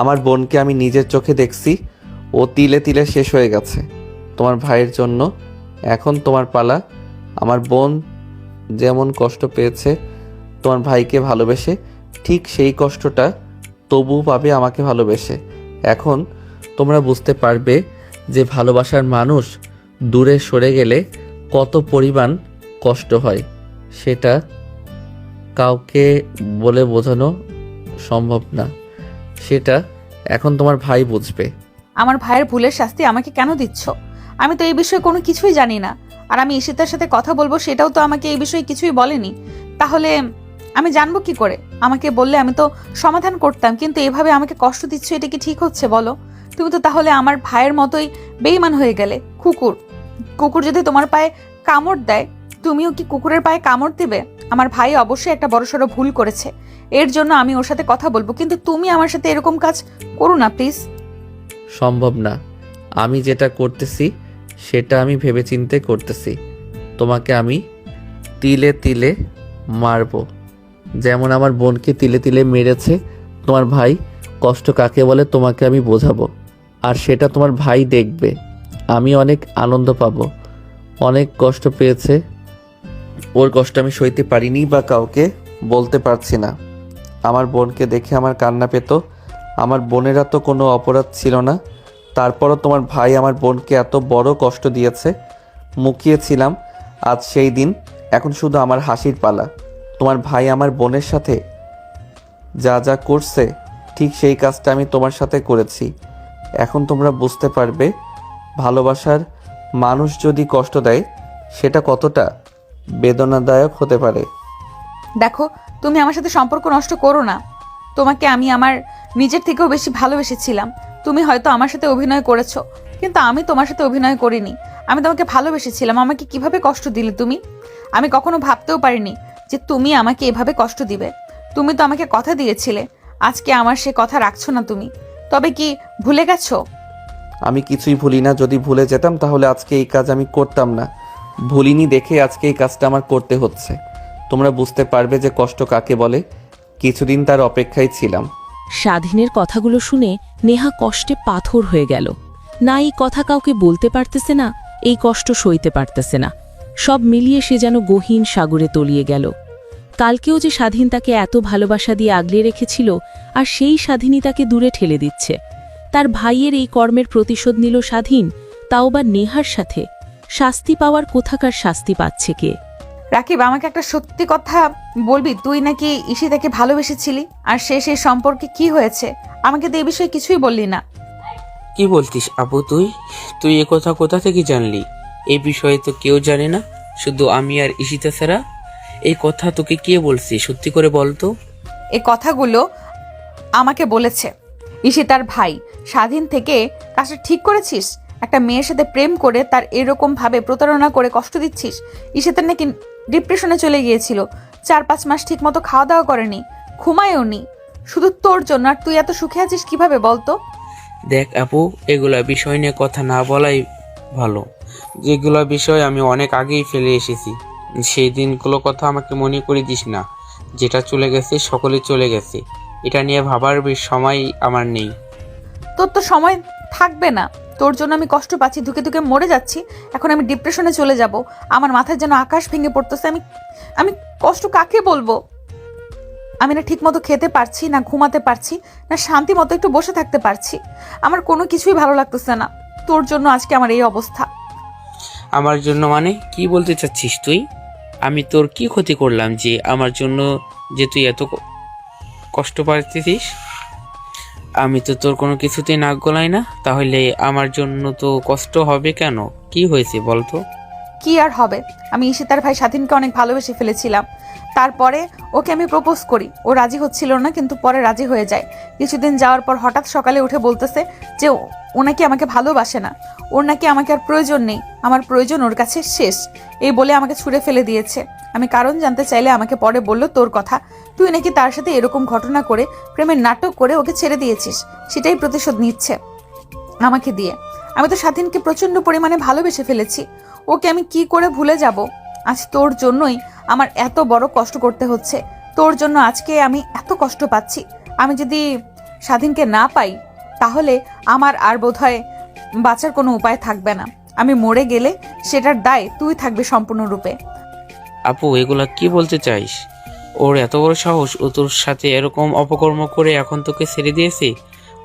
আমার বোনকে আমি নিজের চোখে দেখছি, ও তিলে তিলে শেষ হয়ে গেছে তোমার ভাইয়ের জন্য। এখন তোমার পালা। আমার বোন যেমন কষ্ট পেয়েছে তোমার ভাইকে ভালোবেসে, ঠিক সেই কষ্টটা তবু পাবে আমাকে ভালোবেসে। এখন তোমরা বুঝতে পারবে যে ভালোবাসার মানুষ দূরে সরে গেলে কত পরিমাণ কষ্ট হয়। সেটা কাউকে বলে বোঝানো সম্ভব না, সেটা এখন তোমার ভাই বুঝবে। আমার ভাইয়ের ভুলের শাস্তি আমাকে কেন দিচ্ছ? আমি তো এই বিষয়ে কোনো কিছুই জানি না, আর আমি ঈশিতার সাথে কথা বলবো সেটাও তো আমাকে এই বিষয়ে কিছুই বলেনি। তাহলে আমি জানবো কি করে? আমাকে বললে আমি তো সমাধান করতাম, কিন্তু এভাবে আমাকে কষ্ট দিচ্ছ, এটা কি ঠিক হচ্ছে বলো? তুমি তো তাহলে আমার ভাইয়ের মতোই বেঈমান হয়ে গেলে। কুকুর যদি তোমার পায়ে কামড় দেয়, তুমিও কি কুকুরের পায়ে কামড় দিবে? আমার ভাই অবশ্যই একটা বড়সড় ভুল করেছে, এর জন্য আমি ওর সাথে কথা বলবো, কিন্তু তুমি আমার সাথে এরকম কাজ করো না প্লিজ। সম্ভব না। আমি যেটা করতেছি সেটা আমি ভেবেচিন্তে করতেছি। তোমাকে আমি তিলে তিলে মারবো, যেমন আমার বোনকে তিলে তিলে মেরেছে তোমার ভাই। কষ্ট কাকে বলে তোমাকে আমি বোঝাবো, আর সেটা তোমার ভাই দেখবে। আমি অনেক আনন্দ পাবো। অনেক কষ্ট পেয়েছে, ওর কষ্ট আমি সইতে পারিনি বা কাউকে বলতে পারছি না। আমার বোনকে দেখে আমার কান্না পেত। আমার বোনেরা তো কোনো অপরাধ ছিল না, তারপরও তোমার ভাই আমার বোনকে এত বড় কষ্ট দিয়েছে। মুখিয়েছিলাম আজ সেই দিন। এখন শুধু আমার হাসির পালা। তোমার ভাই আমার বোনের সাথে যা যা করছে ঠিক সেই কাজটা আমি তোমার সাথে করেছি। এখন তোমরা বুঝতে পারবে ভালোবাসার মানুষ যদি কষ্ট দেয় সেটা কতটা বেদনাদায়ক হতে পারে। দেখো, তুমি আমার সাথে সম্পর্ক নষ্ট করো না। তোমাকে আমি আমার নিজের থেকেও বেশি ভালোবেসেছিলাম। তুমি হয়তো আমার সাথে অভিনয় করেছো, কিন্তু আমি তোমার সাথে অভিনয় করিনি। আমি তোমাকে ভালোবেসেছিলাম। আমাকে কিভাবে কষ্ট দিলে তুমি? আমি কখনো ভাবতেও পারিনি যে তুমি আমাকে এভাবে কষ্ট দিবে। তুমি তো আমাকে কথা দিয়েছিলে, আজকে আমার সে কথা রাখছো না তুমি। তবে কি ভুলে গেছো? আমি কিছুই ভুলি না। যদি ভুলে যেতাম তাহলে আজকে এই কাজ আমি করতাম না। ভুলিনি দেখে আজকে এই কাজটা আমার করতে হচ্ছে। তোমরা বুঝতে পারবে যে কষ্ট কাকে বলে। কিছুদিন তার অপেক্ষায় ছিলাম। স্বাধীনের কথাগুলো শুনে নেহা কষ্টে পাথর হয়ে গেল। না এই কথা কাউকে বলতে পারতেছে না, এই কষ্ট সইতে পারতেছে না। সব মিলিয়ে সে যেন গহীন সাগরে তলিয়ে গেল। কালকেও যে স্বাধীন তাকে এত ভালোবাসা দিয়ে আগলে রেখেছিল, আর সেই স্বাধীনই তাকে দূরে ঠেলে দিচ্ছে। তার ভাইয়ের এই কর্মের প্রতিশোধ নিল স্বাধীন, তাও বা নেহার সাথে। শাস্তি পাওয়ার কোথাকার শাস্তি পাচ্ছে কে? রাকিব, আমাকে একটা সত্যি কথা বলবি? তুই নাকি ঈশিতাকে ভালোবেসেছিলি, আর সেই সম্পর্কে কি হয়েছে? আমাকে তো এই বিষয়ে কিছুই বললি না। কি বলতিস আপু? তুই এ কথা কোথা থেকে জানলি? এই বিষয়ে তো কেউ জানে না, শুধু আমি আর ঈশিতা ছাড়া। এই কথা তোকে কে বলছি? সত্যি করে বল তো। এই কথাগুলো আমাকে বলেছে ঈশিতার ভাই স্বাধীন। থেকে কাজটা ঠিক করেছিস? একটা মেয়ের সাথে প্রেম করে তার এরকম ভাবে প্রতারণা করে কষ্ট দিচ্ছিস। ঈশিতার নাকি ডিপ্রেশনে চলে গিয়েছিল, 4-5 মাস ঠিক মতো খাওয়া দাওয়া করেনি, ঘুমায়ও নি, শুধু তোর জন্য। আর তুই এত সুখে আছিস কিভাবে বলতো? দেখ আপু, এগুলা বিষয় নিয়ে কথা না বলাই ভালো। যেগুলো বিষয় আমি অনেক আগেই ফেলে এসেছি। সেই দিনগুলো কথা আমাকে মনে করে দিস না। যেটা চলে গেছে সকলে চলে গেছে, এটা নিয়ে ভাবার সময় আমার নেই। তোর তো সময় থাকবে না। তোর জন্য আমি কষ্ট পাচ্ছি, ধুকে ধুকে মরে যাচ্ছি। এখন আমি ডিপ্রেশনে চলে যাব। আমার মাথায় যেন আকাশ ভেঙে পড়তেছে। আমি কষ্ট কাকে বলবো? আমি না ঠিক মতো খেতে পারছি, না ঘুমাতে পারছি, না শান্তি মতো একটু বসে থাকতে পারছি। আমার কোনো কিছুই ভালো লাগতেছে না। তোর জন্য আজকে আমার এই অবস্থা। আমার জন্য মানে কি বলতে চাচ্ছিস তুই? আমি তোর কি ক্ষতি করলাম যে আমার জন্য যে তুই এত কষ্ট পাচ্ছিস? আমি তো তোর কোনো কিছুতেই নাক গলাই না, তাহলে আমার জন্য তো কষ্ট হবে কেন? কি হয়েছে বলতো? কি আর হবে? আমি ঈশিতার ভাই স্বাধীনকে অনেক ভালোবেসে ফেলেছিলাম। তারপরে ওকে আমি প্রপোজ করি। ও রাজি হচ্ছিল না, কিন্তু পরে রাজি হয়ে যায়। কিছুদিন যাওয়ার পর হঠাৎ সকালে উঠে বলতেছে যে ও নাকি আমাকে ভালোবাসে না, ওর নাকি আমাকে আর প্রয়োজন নেই, আমার প্রয়োজন ওর কাছে শেষ। এই বলে আমাকে ছুঁড়ে ফেলে দিয়েছে। আমি কারণ জানতে চাইলে আমাকে পরে বলল তোর কথা। তুই নাকি তার সাথে এরকম ঘটনা করে, প্রেমের নাটক করে ওকে ছেড়ে দিয়েছিস। সেটাই প্রতিশোধ নিচ্ছে আমাকে দিয়ে। আমি তো স্বাধীনকে প্রচন্ড পরিমাণে ভালোবেসে ফেলেছি। ওকে আমি কি করে ভুলে যাব? আজ তোর জন্যই আমার এত বড় কষ্ট করতে হচ্ছে। তোর জন্য আজকে আমি এত কষ্ট পাচ্ছি। আমি যদি স্বাধীনকে না পাই, তাহলে আমার আর বোধহয় বাঁচার কোনো উপায় থাকবে না। আমি মরে গেলে সেটার দায় তুই থাকবে সম্পূর্ণরূপে। আপু, এগুলা কি বলতে চাইস? ওর এত বড় সাহস, ও তোর সাথে এরকম অপকর্ম করে এখন তোকে ছেড়ে দিয়েছে?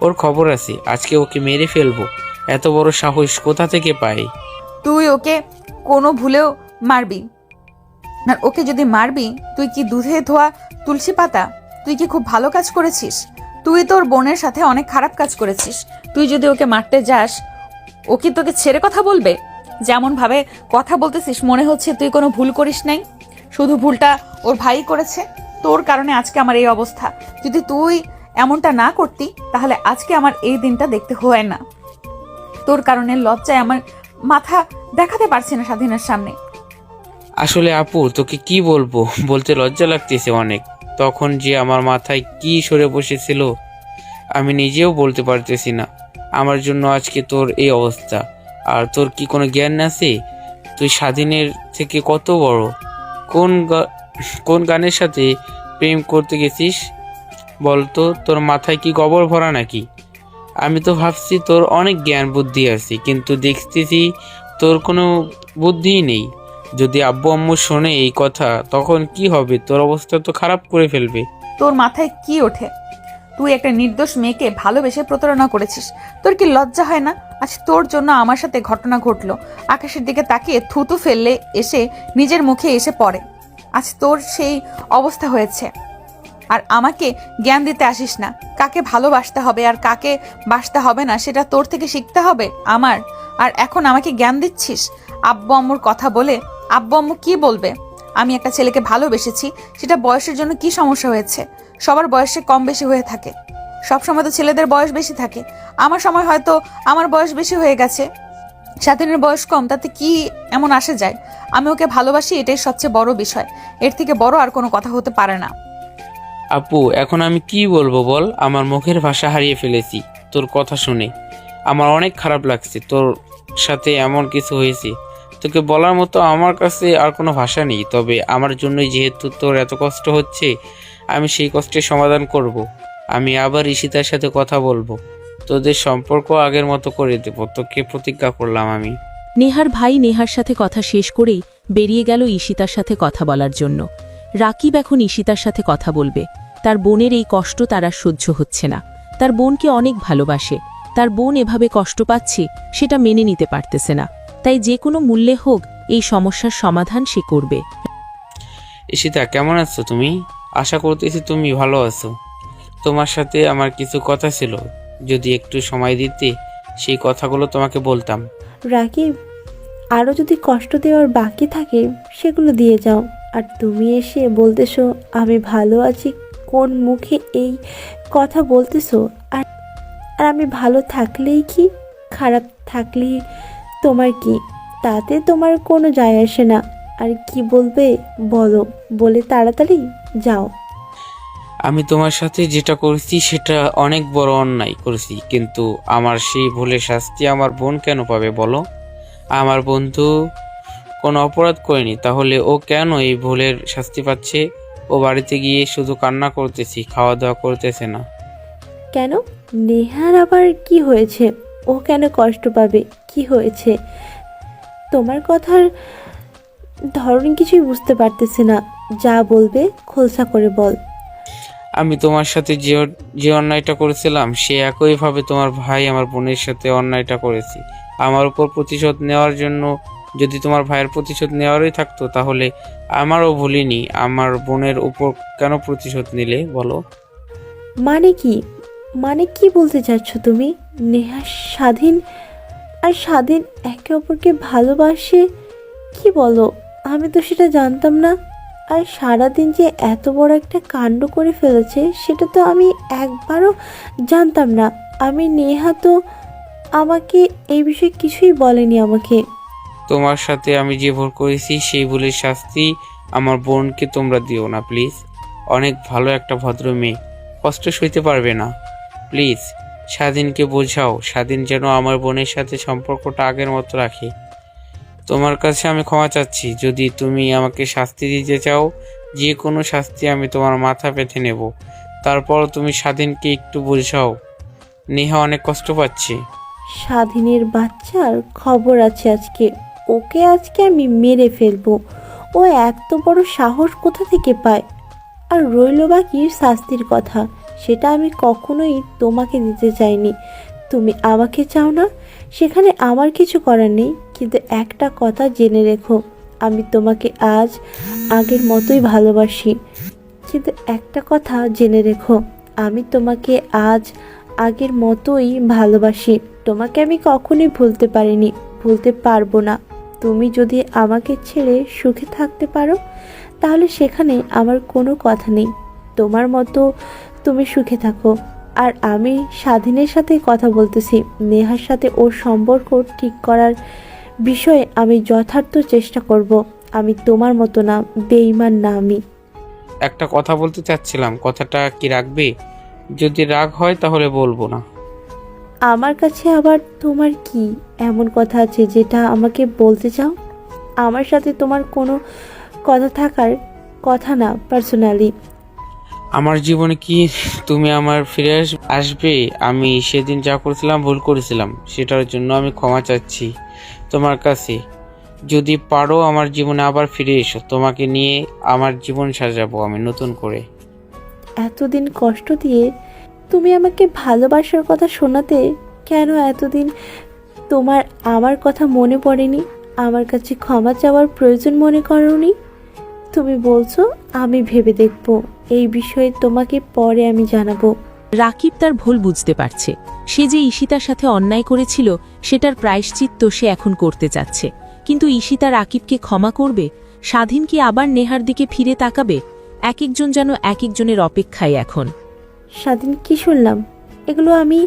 ওর খবর আছে, আজকে ওকে মেরে ফেলবো। এত বড় সাহস কোথা থেকে পায়? তুই ওকে কোনো ভুলেও মারবি আর ওকে যদি মারবি, তুই কি দুধে ধোয়া তুলসী পাতা? তুই কি খুব ভালো কাজ করেছিস? তুই তোর বোনের সাথে অনেক খারাপ কাজ করেছিস। তুই যদি ওকে মারতে যাস, ও কি তোকে ছেড়ে কথা বলবে? যেমন ভাবে কথা বলতেছিস, মনে হচ্ছে তুই কোনো ভুল করিস নাই। শুধু ভুলটা ওর ভাই করেছে। তোর কারণে আজকে আমার এই অবস্থা। যদি তুই এমনটা না করতি, তাহলে আজকে আমার এই দিনটা দেখতে হয় না। তোর কারণে লজ্জায় আমার মাথা দেখাতে পারছি না স্বাধীনের সামনে। আসলে আপু, তোকে কি বলবো, বলতে লজ্জা লাগতেছে অনেক। তখন যে আমার মাথায় কি সরে বসেছিল আমি নিজেও বলতে পারতেছি না। আমার জন্য আজকে তোর এই অবস্থা। আর তোর কি কোনো জ্ঞান আছে? তুই স্বাধীনের থেকে কত বড়? কোন গানের সাথে প্রেম করতে গেছিস বলতো? তোর মাথায় কি গোবর ভরা নাকি? আমি তো ভাবছি তোর অনেক জ্ঞান বুদ্ধি আছে, কিন্তু দেখতেছি তোর কোনো বুদ্ধিই নেই। যদি আব্বু আম্মু শোনে এই কথা, তখন কি হবে? তোর অবস্থা তো খারাপ করে ফেলবে। তোর মাথায় কি ওঠে? তুই একটা নির্দোষ মেয়েকে ভালোবেসে প্রতারণা করেছিস। তোর কি লজ্জা হয় না? আজ তোর জন্য আমার সাথে ঘটনা ঘটলো। আকাশের দিকে তাকিয়ে থুতু ফেললে এসে নিজের মুখে এসে পড়ে। আজ তোর সেই অবস্থা হয়েছে। আর আমাকে জ্ঞান দিতে আসিস না। কাকে ভালোবাসতে হবে আর কাকে বাসতে হবে না, সেটা তোর থেকে শিখতে হবে আমার। আর এখন আমাকে জ্ঞান দিচ্ছিস আব্বু আম্মুর কথা বলে। আব্বু আম্মু কি বলবে? আমি একটা ছেলেকে ভালোবেসেছি, সেটা বয়সের জন্য কি সমস্যা হয়েছে? সবার বয়সে কম বেশি হয়ে থাকে। সবসময় তো ছেলেদের বয়স বেশি থাকে। আমার সময় হয়তো আমার বয়স বেশি হয়ে গেছে, স্বাধীনের বয়স কম, তাতে কি এমন আসে যায়? আমি ওকে ভালোবাসি, এটাই সবচেয়ে বড় বিষয়। এর থেকে বড় আর কোনো কথা হতে পারে না। আপু, এখন আমি কি বলবো বল? আমার মুখের ভাষা হারিয়ে ফেলেছি তোর কথা শুনে। আমার অনেক খারাপ লাগছে তোর সাথে এমন কিছু হয়েছে। তোকে বলার মতো আমার কাছে আর কোনো ভাষা নেই। তবে আমার জন্যই যেহেতু তোর এত কষ্ট হচ্ছে, আমি সেই কষ্টের সমাধান করব। আমি আবার ঈশিতার সাথে কথা বলবো, তোদের সম্পর্ক আগের মতো করে দেব, তোকে প্রতিজ্ঞা করলাম আমি। নেহার ভাই নেহার সাথে কথা শেষ করেই বেরিয়ে গেল ঈশিতার সাথে কথা বলার জন্য। রাকিব এখন ঈশিতার সাথে কথা বলবে। তার বোনের এই কষ্ট তার আর সহ্য হচ্ছে না। তার বোনকে অনেক ভালোবাসে। তার বোন এভাবে কষ্ট পাচ্ছে সেটা মেনে নিতে পারতেছে না। তাই যে কোনো মূল্যে হোক এই সমস্যার সমাধান সে করবে। ঈশিতা, কেমন আছো তুমি? আশা করতেছি তুমি ভালো আছো। তোমার সাথে আমার কিছু কথা ছিল, যদি একটু সময় দিতে সেই কথাগুলো তোমাকে বলতাম। রাকিব, আরও যদি কষ্ট দেওয়ার বাকি থাকে সেগুলো দিয়ে যাও। আর তুমি এসে বলতেছো আমি ভালো আছি, কোন মুখে এই কথা বলতেছো? আর আর আমি ভালো থাকলেই কি, খারাপ থাকলেই তোমার কি? তাতে তোমার কোনো যায় আসে না। আর কি বলবে বলো, বলে তাড়াতাড়ি যাও। আমি তোমার সাথে যেটা করেছি সেটা অনেক বড় অন্যায় করেছি, কিন্তু আমার সেই ভুলের শাস্তি আমার বোন কেন পাবে বলো? আমার বন্ধু কোনো অপরাধ করেনি, তাহলে ও কেন এই ভুলের শাস্তি পাচ্ছে? ও বাড়িতে গিয়ে শুধু কান্না করতেছি, খাওয়া দাওয়া করতেছে না। কেন? নেহার আবার কি হয়েছে? ও কেন কষ্ট পাবে? কি হয়েছে? তোমার কথার ধরন কিছুই বুঝতে পারতেছি না। যা বলবে খোলসা করে বল। আমি তোমার সাথে যে অন্যায়টা করেছিলাম সে একইভাবে তোমার ভাই আমার বোনের সাথে অন্যায়টা করেছি। আমার উপর প্রতিশোধ নেওয়ার জন্য, যদি তোমার ভাইয়ের প্রতিশোধ নেওয়ারই থাকতো তাহলে আমারও ভুলিনি। আমার বোনের উপর কেন প্রতিশোধ নিলে বলো? মানে কি? মানে কি বলতে চাচ্ছ তুমি? নেহা স্বাধীন আর স্বাধীন একে অপরকে ভালোবাসে? কি বলো? আমি তো সেটা জানতাম না। আর সারাদিন যে এত বড় একটা কাণ্ড করে ফেলেছে সেটা তো আমি একবারও জানতাম না। আমি নেহা তো আমাকে এই বিষয়ে কিছুই বলেনি আমাকে। তোমার সাথে আমি যে ভুল করেছি সেই ভুলের শাস্তি আমার বোনকে তোমরা দিও না প্লিজ। অনেক ভালো একটা ভদ্র মেয়ে, কষ্ট সইতে পারবে না। প্লিজ স্বাধীনকে বোঝাও, স্বাধীন যেন আমার বোনের সাথে সম্পর্কটা আগের মতো রাখে। তোমার কাছে আমি ক্ষমা চাচ্ছি। যদি তুমি আমাকে শাস্তি দিতে চাও, যে কোনো শাস্তি আমি তোমার মাথা পেতে নেব। তারপর তুমি স্বাধীনকে একটু বোঝাও, নেহা অনেক কষ্ট পাচ্ছে। স্বাধীনের বাচ্চার খবর আছে আজকে। ওকে আজকে আমি মেরে ফেলবো। ও এত বড় সাহস কোথা থেকে পায়? আর রইল বাকি শাস্তির কথা, সেটা আমি কখনোই তোমাকে দিতে চাইনি। তুমি আমাকে চাও না, সেখানে আমার কিছু করার নেই। কিন্তু একটা কথা জেনে রেখো, আমি তোমাকে আজ আগের মতোই ভালোবাসি। কিন্তু একটা কথা জেনে রেখো, আমি তোমাকে আজ আগের মতোই ভালোবাসি। তোমাকে আমি কখনোই ভুলতে পারিনি, ভুলতে পারবো না। তুমি যদি আমাকে ছেড়ে সুখে থাকতে পারো তাহলে সেখানে আমার কোনো কথা নেই। তোমার মতো তুমি সুখে থাকো। আর আমি স্বাধীনের সাথে কথা বলতেছি। নেহার সাথে ওর সম্পর্ক ঠিক করার বিষয়ে আমি যথার্থ চেষ্টা করব। আমি তোমার মতো না, বেঈমান না আমি। একটা কথা বলতে চাচ্ছিলাম, কথাটা কি রাখবে? যদি রাগ হয় তাহলে বলবো না। আমার কাছে আবার তোমার কি এমন কথা আছে যেটা আমাকে বলতে চাও? আমার সাথে তোমার কোনো কথা থাকার কথা না পার্সোনালি। আমার জীবনে কি তুমি আমার ফিরে আসবে? আমি সেদিন যা করেছিলাম ভুল করেছিলাম, সেটার জন্য আমি ক্ষমা চাচ্ছি তোমার কাছে। যদি পারো আমার জীবনে আবার ফিরে এসো, তোমাকে নিয়ে আমার জীবন সাজাবো আমি নতুন করে। এতদিন কষ্ট দিয়ে তুমি আমাকে ভালোবাসার কথা শোনাতে কেন এতদিন তোমার আমার কথা মনে পড়েনি? আমার কাছে ক্ষমা চাওয়ার প্রয়োজন মনে করোনি? তুমি বলছো আমি ভেবে দেখব। এই বিষয়ে তোমাকে পরে আমি জানাবো। রাকিব তার ভুল বুঝতে পারছে। সে যে ঈশিতার সাথে অন্যায় করেছিল সেটার প্রায়শ্চিত্ত সে এখন করতে চাচ্ছে। কিন্তু ঈশিতা রাকিবকে ক্ষমা করবে? স্বাধীন কি আবার নেহার দিকে ফিরে তাকাবে? এক একজন যেন এক একজনের অপেক্ষায় এখন। স্বাধীন, কি শুনলাম এগুলো আমি?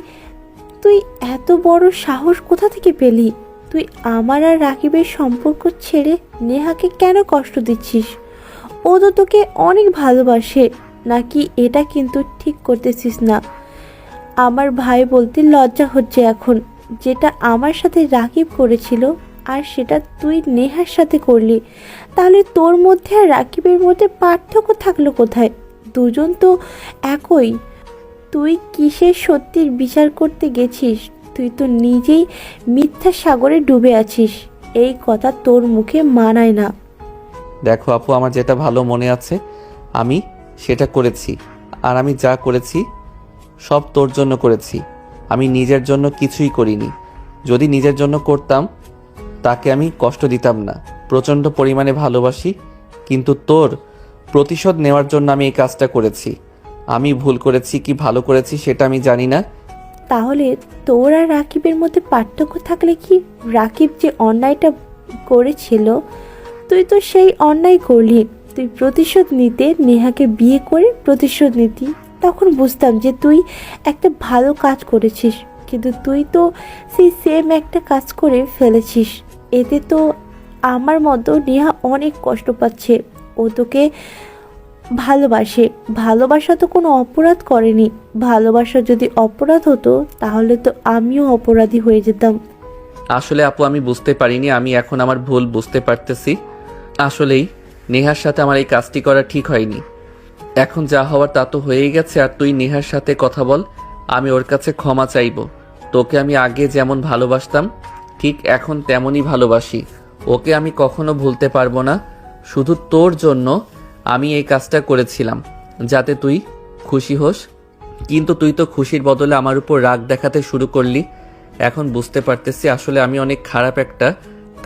তুই এত বড় সাহস কোথা থেকে পেলি? তুই আমার আর রাকিবের সম্পর্ক ছেড়ে নেহাকে কেন কষ্ট দিচ্ছিস? ও তো তোকে অনেক ভালোবাসে। নাকি এটা কিন্তু ঠিক করতেছিস না? আমার ভাই বলতে লজ্জা হচ্ছে এখন। যেটা আমার সাথে রাকিব করেছিল আর সেটা তুই নেহার সাথে করলি, তাহলে তোর মধ্যে আর রাকিবের মধ্যে পার্থক্য থাকলো কোথায়? দুজন তো একই। তুই কিসের সত্যির বিচার করতে গেছিস? তুই তো নিজেই মিথ্যা সাগরে ডুবে আছিস। এই কথা তোর মুখে মানায় না। দেখো আপু, আমার যেটা ভালো মনে আছে আমি সেটা করেছি। আর আমি যা করেছি সব তোর জন্য করেছি। আমি নিজের জন্য কিছুই করিনি। যদি নিজের জন্য করতাম তাকে আমি কষ্ট দিতাম না। প্রচণ্ড পরিমাণে ভালোবাসি, কিন্তু তোর প্রতিশোধ নেওয়ার জন্য আমি এই কাজটা করেছি। আমি ভুল করেছি কি ভালো করেছি সেটা আমি জানি না। তাহলে তোর আর রাকিবের মধ্যে পার্থক্য থাকলে কি? রাকিব যে অন্যায়টা করেছিল, তুই তো সেই অন্যায় করলি। তুই প্রতিশোধ নিতে নেহাকে বিয়ে করে প্রতিশোধ নিতি, তখন বুঝতাম যে তুই একটা ভালো কাজ করেছিস। কিন্তু তুই তো সেই সেম একটা কাজ করে ফেলেছিস। এতে তো আমার মতো নেহা অনেক কষ্ট পাচ্ছে। ও তোকে ভালোবাসে, ভালোবাসা তো কোনো অপরাধ করেনি। ভালোবাসা যদি অপরাধ হতো তাহলে তো আমিও অপরাধী হয়ে যেতাম। আসলে আপু আমি বুঝতে পারিনি, আমি এখন আমার ভুল বুঝতে পারতেছি। আসলেই নেহার সাথে আমার এই কাজটি করা ঠিক হয়নি। এখন যা হওয়ার তা তো হয়েই গেছে। আর তুই নেহার সাথে কথা বল, আমি ওর কাছে ক্ষমা চাইব। তোকে আমি আগে যেমন ভালোবাসতাম ঠিক এখন তেমনই ভালোবাসি। ওকে আমি কখনো ভুলতে পারবো না। শুধু তোর জন্য আমি এই কাজটা করেছিলাম, যাতে তুই খুশি হোস। কিন্তু তুই তো খুশির বদলে আমার উপর রাগ দেখাতে শুরু করলি। এখন বুঝতে পারতেছি আসলে আমি অনেক খারাপ একটা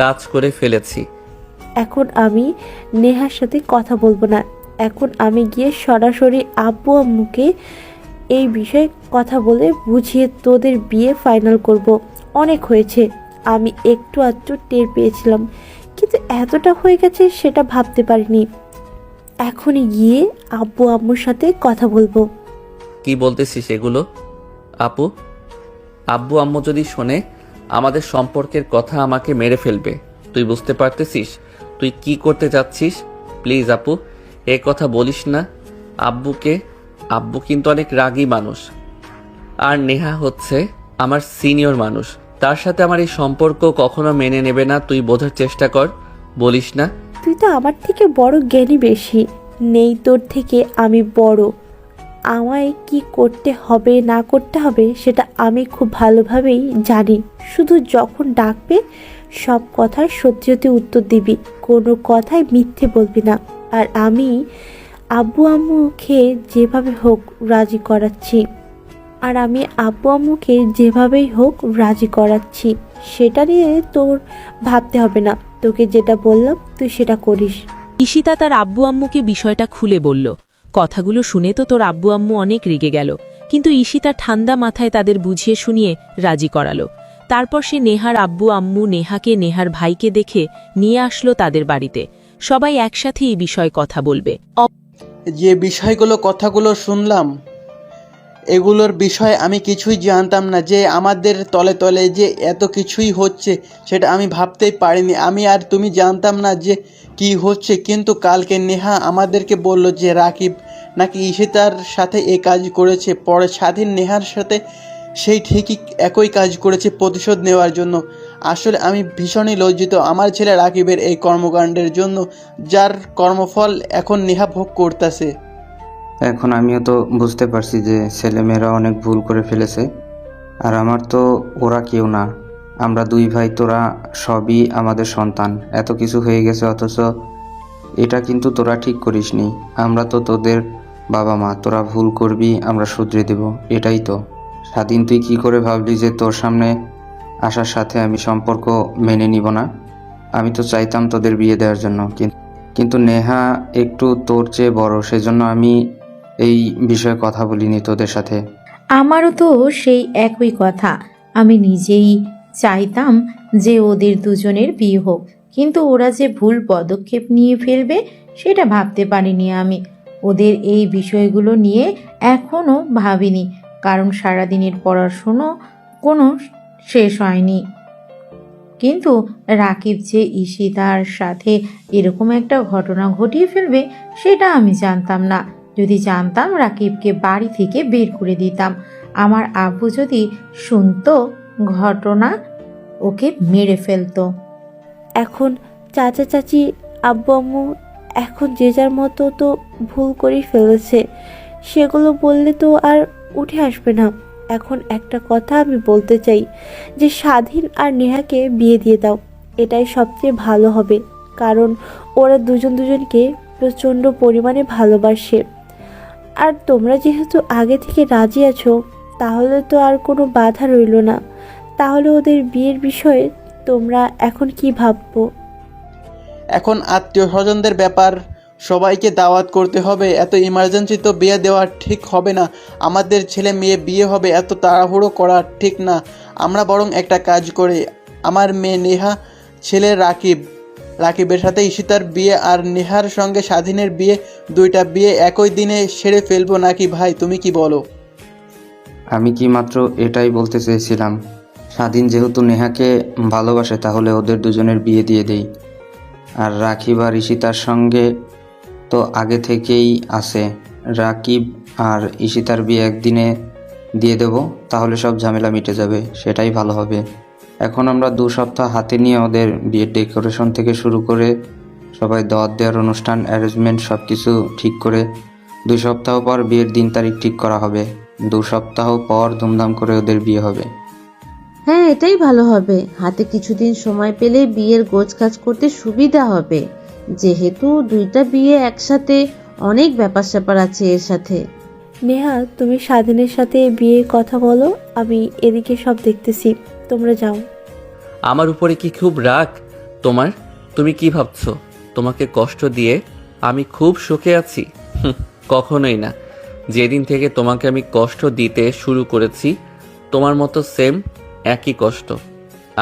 কাজ করে ফেলেছি। এখন আমি নেহার সাথে কথা বলবো না। এখন আমি গিয়ে সরাসরি আব্বু আম্মুকে এই বিষয়ে কথা বলে বুঝিয়ে তোদের বিয়ে ফাইনাল করব। অনেক হয়েছে, আমি একটু আধটু টের পেয়েছিলাম, কিন্তু এতটা হয়ে গেছে সেটা ভাবতে পারিনি। এখনই গিয়ে আব্বু আম্মুর সাথে কথা বলবো। কি বলতেছিস এগুলো আপু? আব্বু আম্মু যদি শোনে আমাদের সম্পর্কের কথা আমাকে মেরে ফেলবে। তুই বুঝতে পারতেছিস তুই কি করতে যাচ্ছিস? প্লিজ আপু এ কথা বলিস না আব্বুকে। আব্বু কিন্তু অনেক রাগী মানুষ, আর নেহা হচ্ছে আমার সিনিয়র মানুষ। তার সাথে আমার এই সম্পর্ক কখনো মেনে নেবে না। তুই বোঝার চেষ্টা কর, বলিস না। তুই তো আমার থেকে বড় জ্ঞানী বেশি। নেই তোর থেকে আমি বড়। আমায় কি করতে হবে না করতে হবে সেটা আমি খুব ভালোভাবেই জানি। শুধু যখন ডাকবে সব কথার সত্যি সত্যি উত্তর দিবি, কোনো কথায় মিথ্যে বলবি না। আর আমি আব্বু আম্মুকে যেভাবে হোক রাজি করাচ্ছি, যেভাবেই হোক রাজি করাচ্ছি। সেটা নিয়ে তোর ভাবতে হবে না। তোকে যেটা বললাম তুই সেটা করিস। ঈশিতা তার আব্বু আম্মুকে বিষয়টা খুলে বলল। কথাগুলো শুনে তো তোর আব্বু আম্মু অনেক রেগে গেল, কিন্তু ঈশিতা ঠান্ডা মাথায় তাদের বুঝিয়ে শুনিয়ে রাজি করালো। তারপর সে নেহার আব্বু আম্মু নেহাকে নেহার ভাইকে দেখে নিয়ে আসলো তাদের বাড়িতে। সবাই একসাথে এই বিষয়ে কথা বলবে। যে কথাগুলো শুনলাম, এগুলোর বিষয়ে আমি কিছুই জানতাম না। যে আমাদের তলে তলে যে এত কিছুই হচ্ছে সেটা আমি ভাবতেই পারিনি। আমি আর তুমি জানতাম না যে কি হচ্ছে। কিন্তু কালকে নেহা আমাদেরকে বলল যে রাকিব নাকি ঈশিতার সাথে এই কাজ করেছে। পরে স্বাধীন নেহার সাথে সেই ঠিকই একই কাজ করেছে প্রতিশোধ নেওয়ার জন্য। আসলে আমি ভীষণই লজ্জিত আমার ছেলে রাকিবের এই কর্মকাণ্ডের জন্য, যার কর্মফল এখন নেহা ভোগ করতেছে। এখন আমিও তো বুঝতে পারছি যে ছেলেমেয়েরা অনেক ভুল করে ফেলেছে। আর আমার তো ওরা কেউ না, আমরা দুই ভাই, তোরা সবই আমাদের সন্তান। এত কিছু হয়ে গেছে, অথচ এটা কিন্তু তোরা ঠিক করিসনি। আমরা তো তোদের বাবা মা, তোরা ভুল করবি আমরা শুধরে দেব, এটাই তো। স্বাধীন, তুই কি করে ভাবলি যে তোর সামনে আসার সাথে আমি সম্পর্ক মেনে নিব না? আমি তো চাইতাম তোদের বিয়ে দেওয়ার জন্য, কিন্তু নেহা একটু তোর চেয়ে বড়, সেজন্য আমি এই বিষয়ে কথা বলিনি তোদের সাথে। আমারও তো সেই একই কথা। আমি নিজেই চাইতাম যে ওদের দুজনের বিয়ে হোক, কিন্তু ওরা যে ভুল পদক্ষেপ নিয়ে ফেলবে সেটা ভাবতে পারিনি আমি। ওদের এই বিষয়গুলো নিয়ে এখনও ভাবিনি, কারণ সারাদিনের পড়াশুনো কোনো শেষ হয়নি। কিন্তু রাকিব যে ঈশিতার সাথে এরকম একটা ঘটনা ঘটিয়ে ফেলবে সেটা আমি জানতাম না। যদি জানতাম রাকিবকে বাড়ি থেকে বের করে দিতাম। আমার আব্বু যদি শুনতো ঘটনা ওকে মেরে ফেলতো। এখন চাচা চাচি আব্বু আম্মু এখন যে যার মতো তো ভুল করে ফেলেছে, সেগুলো বললে তো আর উঠে আসবে না। এখন একটা কথা আমি বলতে চাই যে স্বাধীন আর নেহাকে বিয়ে দিয়ে দাও, এটাই সবচেয়ে ভালো হবে। কারণ ওরা দুজন দুজনকে প্রচণ্ড পরিমাণে ভালোবাসে। আর তোমরা যেহেতু আগে থেকে রাজি আছো, তাহলে তো আর কোনো বাধা রইল না। তাহলে ওদের বিয়ের বিষয়ে তোমরা এখন কি ভাববো? এখন আত্মীয় স্বজনদের ব্যাপার, সবাইকে দাওয়াত করতে হবে। এত ইমার্জেন্সি তো বিয়ে দেওয়া ঠিক হবে না। আমাদের ছেলে মেয়ে বিয়ে হবে, এত তাড়াহুড়ো করা ঠিক না। আমরা বরং একটা কাজ করি, আমার মেয়ে নেহা, ছেলে রাকিবের সাথে ঈশিতার বিয়ে আর নেহার সঙ্গে স্বাধীনের বিয়ে, দুইটা বিয়ে একই দিনে সেরে ফেলবো নাকি ভাই, তুমি কি বলো? আমি কি মাত্র এটাই বলতে চেয়েছিলাম। স্বাধীন যেহেতু নেহাকে ভালোবাসে, তাহলে ওদের দুজনের বিয়ে দিয়ে দেই। আর রাকিব আর ঈশিতার সঙ্গে তো আগে থেকেই আছে, রাকিব আর ঈশিতার বিয়ে একদিনে দিয়ে দেব, তাহলে সব ঝামেলা মিটে যাবে, সেটাই ভালো হবে। এখন আমরা 2 সপ্তাহ হাতে নিয়ে ওদের বিয়ের ডেকোরেশন থেকে শুরু করে সবাই দাওয়াত দেওয়ার অনুষ্ঠান অ্যারেঞ্জমেন্ট সব কিছু ঠিক করে 2 সপ্তাহ পর বিয়ের দিন তারিখ ঠিক করা হবে। 2 সপ্তাহ পর ধুমধাম করে ওদের বিয়ে হবে। হ্যাঁ, এটাই ভালো হবে। হাতে কিছুদিন সময় পেলে বিয়ের গোছগাছ করতে সুবিধা হবে, যেহেতু 2টা বিয়ে একসাথে, অনেক ব্যাপার স্যাপার আছে এর সাথে। নেহা, তুমি স্বাধীনের সাথে বিয়ে কথা বলো, আমি এদিকে সব দেখতেছি, তোমরা যাও। আমার উপরে কি খুব রাগ তোমার? তুমি কি ভাবছো তোমাকে কষ্ট দিয়ে আমি খুব সুখে আছি? কখনোই না। যেদিন থেকে তোমাকে আমি কষ্ট দিতে শুরু করেছি, তোমার মতো সেম একই কষ্ট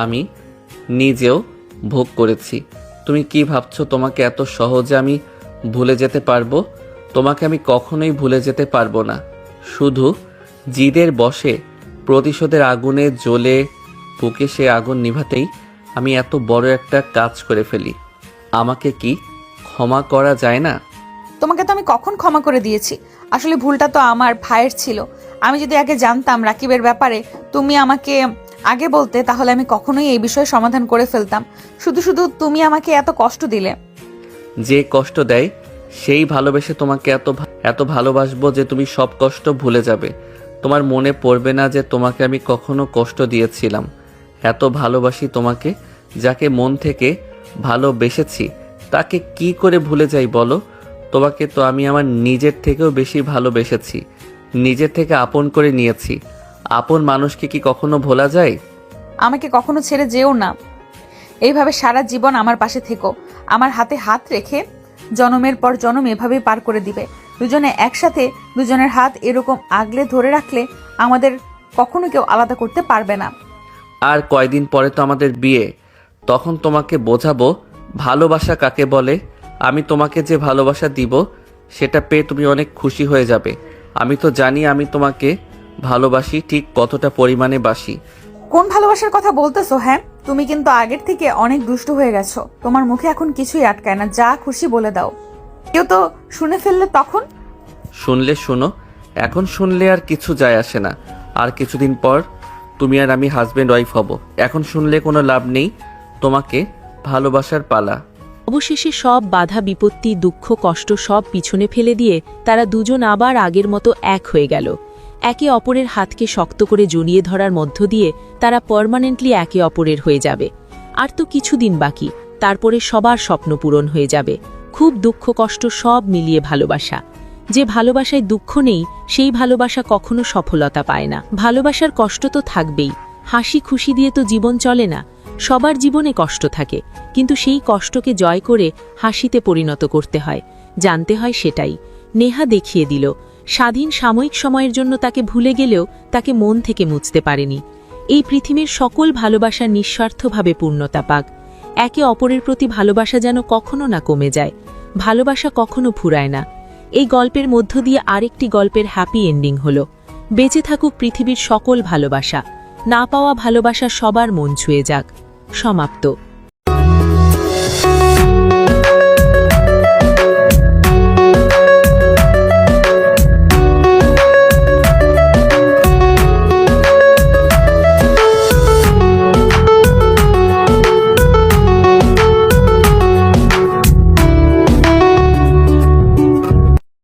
আমি নিজেও ভোগ করেছি। তুমি কি ভাবছো তোমাকে এত সহজে আমি ভুলে যেতে পারবো? তোমাকে আমি কখনোই ভুলে যেতে পারবো না। শুধু জিদের বশে প্রতিশোধের আগুনে জ্বলে বুকে সে আগুন নিভাতেই আমি এত বড় একটা কাজ করে ফেলি। আমাকে কি ক্ষমা করা যায় না? তোমাকে তো আমি কখন ক্ষমা করে দিয়েছি। আসলে ভুলটা তো আমার ভাইয়ের ছিল। আমি যদি আগে জানতাম রাকিবের ব্যাপারে, তুমি আমাকে আগে বলতে, তাহলে আমি কখনোই এই বিষয়ে সমাধান করে ফেলতাম। শুধু শুধু তুমি আমাকে এত কষ্ট দিলে। যে কষ্ট দেয় সেই ভালোবেসে তোমাকে এত ভালোবাসবো যে তুমি সব কষ্ট ভুলে যাবে। তোমার মনে পড়বে না যে তোমাকে আমি কখনো কষ্ট দিয়েছিলাম। এত ভালোবাসি তোমাকে, যাকে মন থেকে ভালোবেসেছি তাকে কি করে ভুলে যাই বলো? তোমাকে তো আমি আমার নিজের থেকেও বেশি ভালোবেসেছি, নিজের থেকে আপন করে নিয়েছি। আপন মানুষকে কি কখনো ভোলা যায়? আমাকে কখনো ছেড়ে যেও না। এইভাবে সারা জীবন আমার পাশে থেকো। আমার হাতে হাত রেখে জনমের পর জনম এভাবেই পার করে দিবে। দুজনে একসাথে দুজনের হাত এরকম আগলে ধরে রাখলে আমাদের কখনো কেউ আলাদা করতে পারবে না। আর কয়দিন পরে তো আমাদের বিয়ে, তখন তোমাকে বোঝাবো ভালোবাসা কাকে বলে। আমি তোমাকে যে ভালোবাসা দিব সেটা পেয়ে তুমি অনেক খুশি হয়ে যাবে। আমি তো জানি আমি তোমাকে ভালোবাসি, ঠিক কতটা পরিমাণে বাসি। কোন ভালোবাসার কথা বলতেছো? হ্যাঁ, তুমি কিন্তু আগের থেকে অনেক দুষ্ট হয়ে গেছো। তোমার মুখে এখন কিছুই আটকায় না, যা খুশি বলে দাও। কেউ তো শুনে ফেললে তখন? শুনলে শোনো, এখন শুনলে আর কিছু যায় আসে না। আর কিছুদিন পর তুমি আর আমি হাজব্যান্ড ওয়াইফ হব। এখন শুনলে কোনো লাভ নেই। তোমাকে ভালোবাসার পালা। অবশেষে সব বাধা বিপত্তি, দুঃখ, কষ্ট সব পিছনে ফেলে দিয়ে তারা দুজন আবার আগের মতো এক হয়ে গেল। একে অপরের হাতকে শক্ত করে জড়িয়ে ধরার মধ্য দিয়ে তারা পার্মানেন্টলি একে অপরের হয়ে যাবে। আর তো কিছুদিন বাকি, তারপরে সবার স্বপ্ন পূরণ হয়ে যাবে। খুব দুঃখ কষ্ট সব মিলিয়ে ভালোবাসা। যে ভালোবাসায় দুঃখ নেই, সেই ভালোবাসা কখনো সফলতা পায় না। ভালোবাসার কষ্ট তো থাকবেই, হাসি খুশি দিয়ে তো জীবন চলে না। সবার জীবনে কষ্ট থাকে, কিন্তু সেই কষ্টকে জয় করে হাসিতে পরিণত করতে হয়, জানতে হয় সেটাই। নেহা দেখিয়ে দিল, স্বাধীন সাময়িক সময়ের জন্য তাকে ভুলে গেলেও তাকে মন থেকে মুছতে পারেনি। এই পৃথিবীর সকল ভালোবাসা নিঃস্বার্থভাবে পূর্ণতা পাক। একে অপরের প্রতি ভালোবাসা যেন কখনো না কমে যায়। ভালোবাসা কখনো ফুরায় না। এই গল্পের মধ্য দিয়ে আরেকটি গল্পের হ্যাপি এন্ডিং হলো। বেঁচে থাকুক পৃথিবীর সকল ভালোবাসা। না পাওয়া ভালোবাসা সবার মন ছুঁয়ে যাক। সমাপ্ত।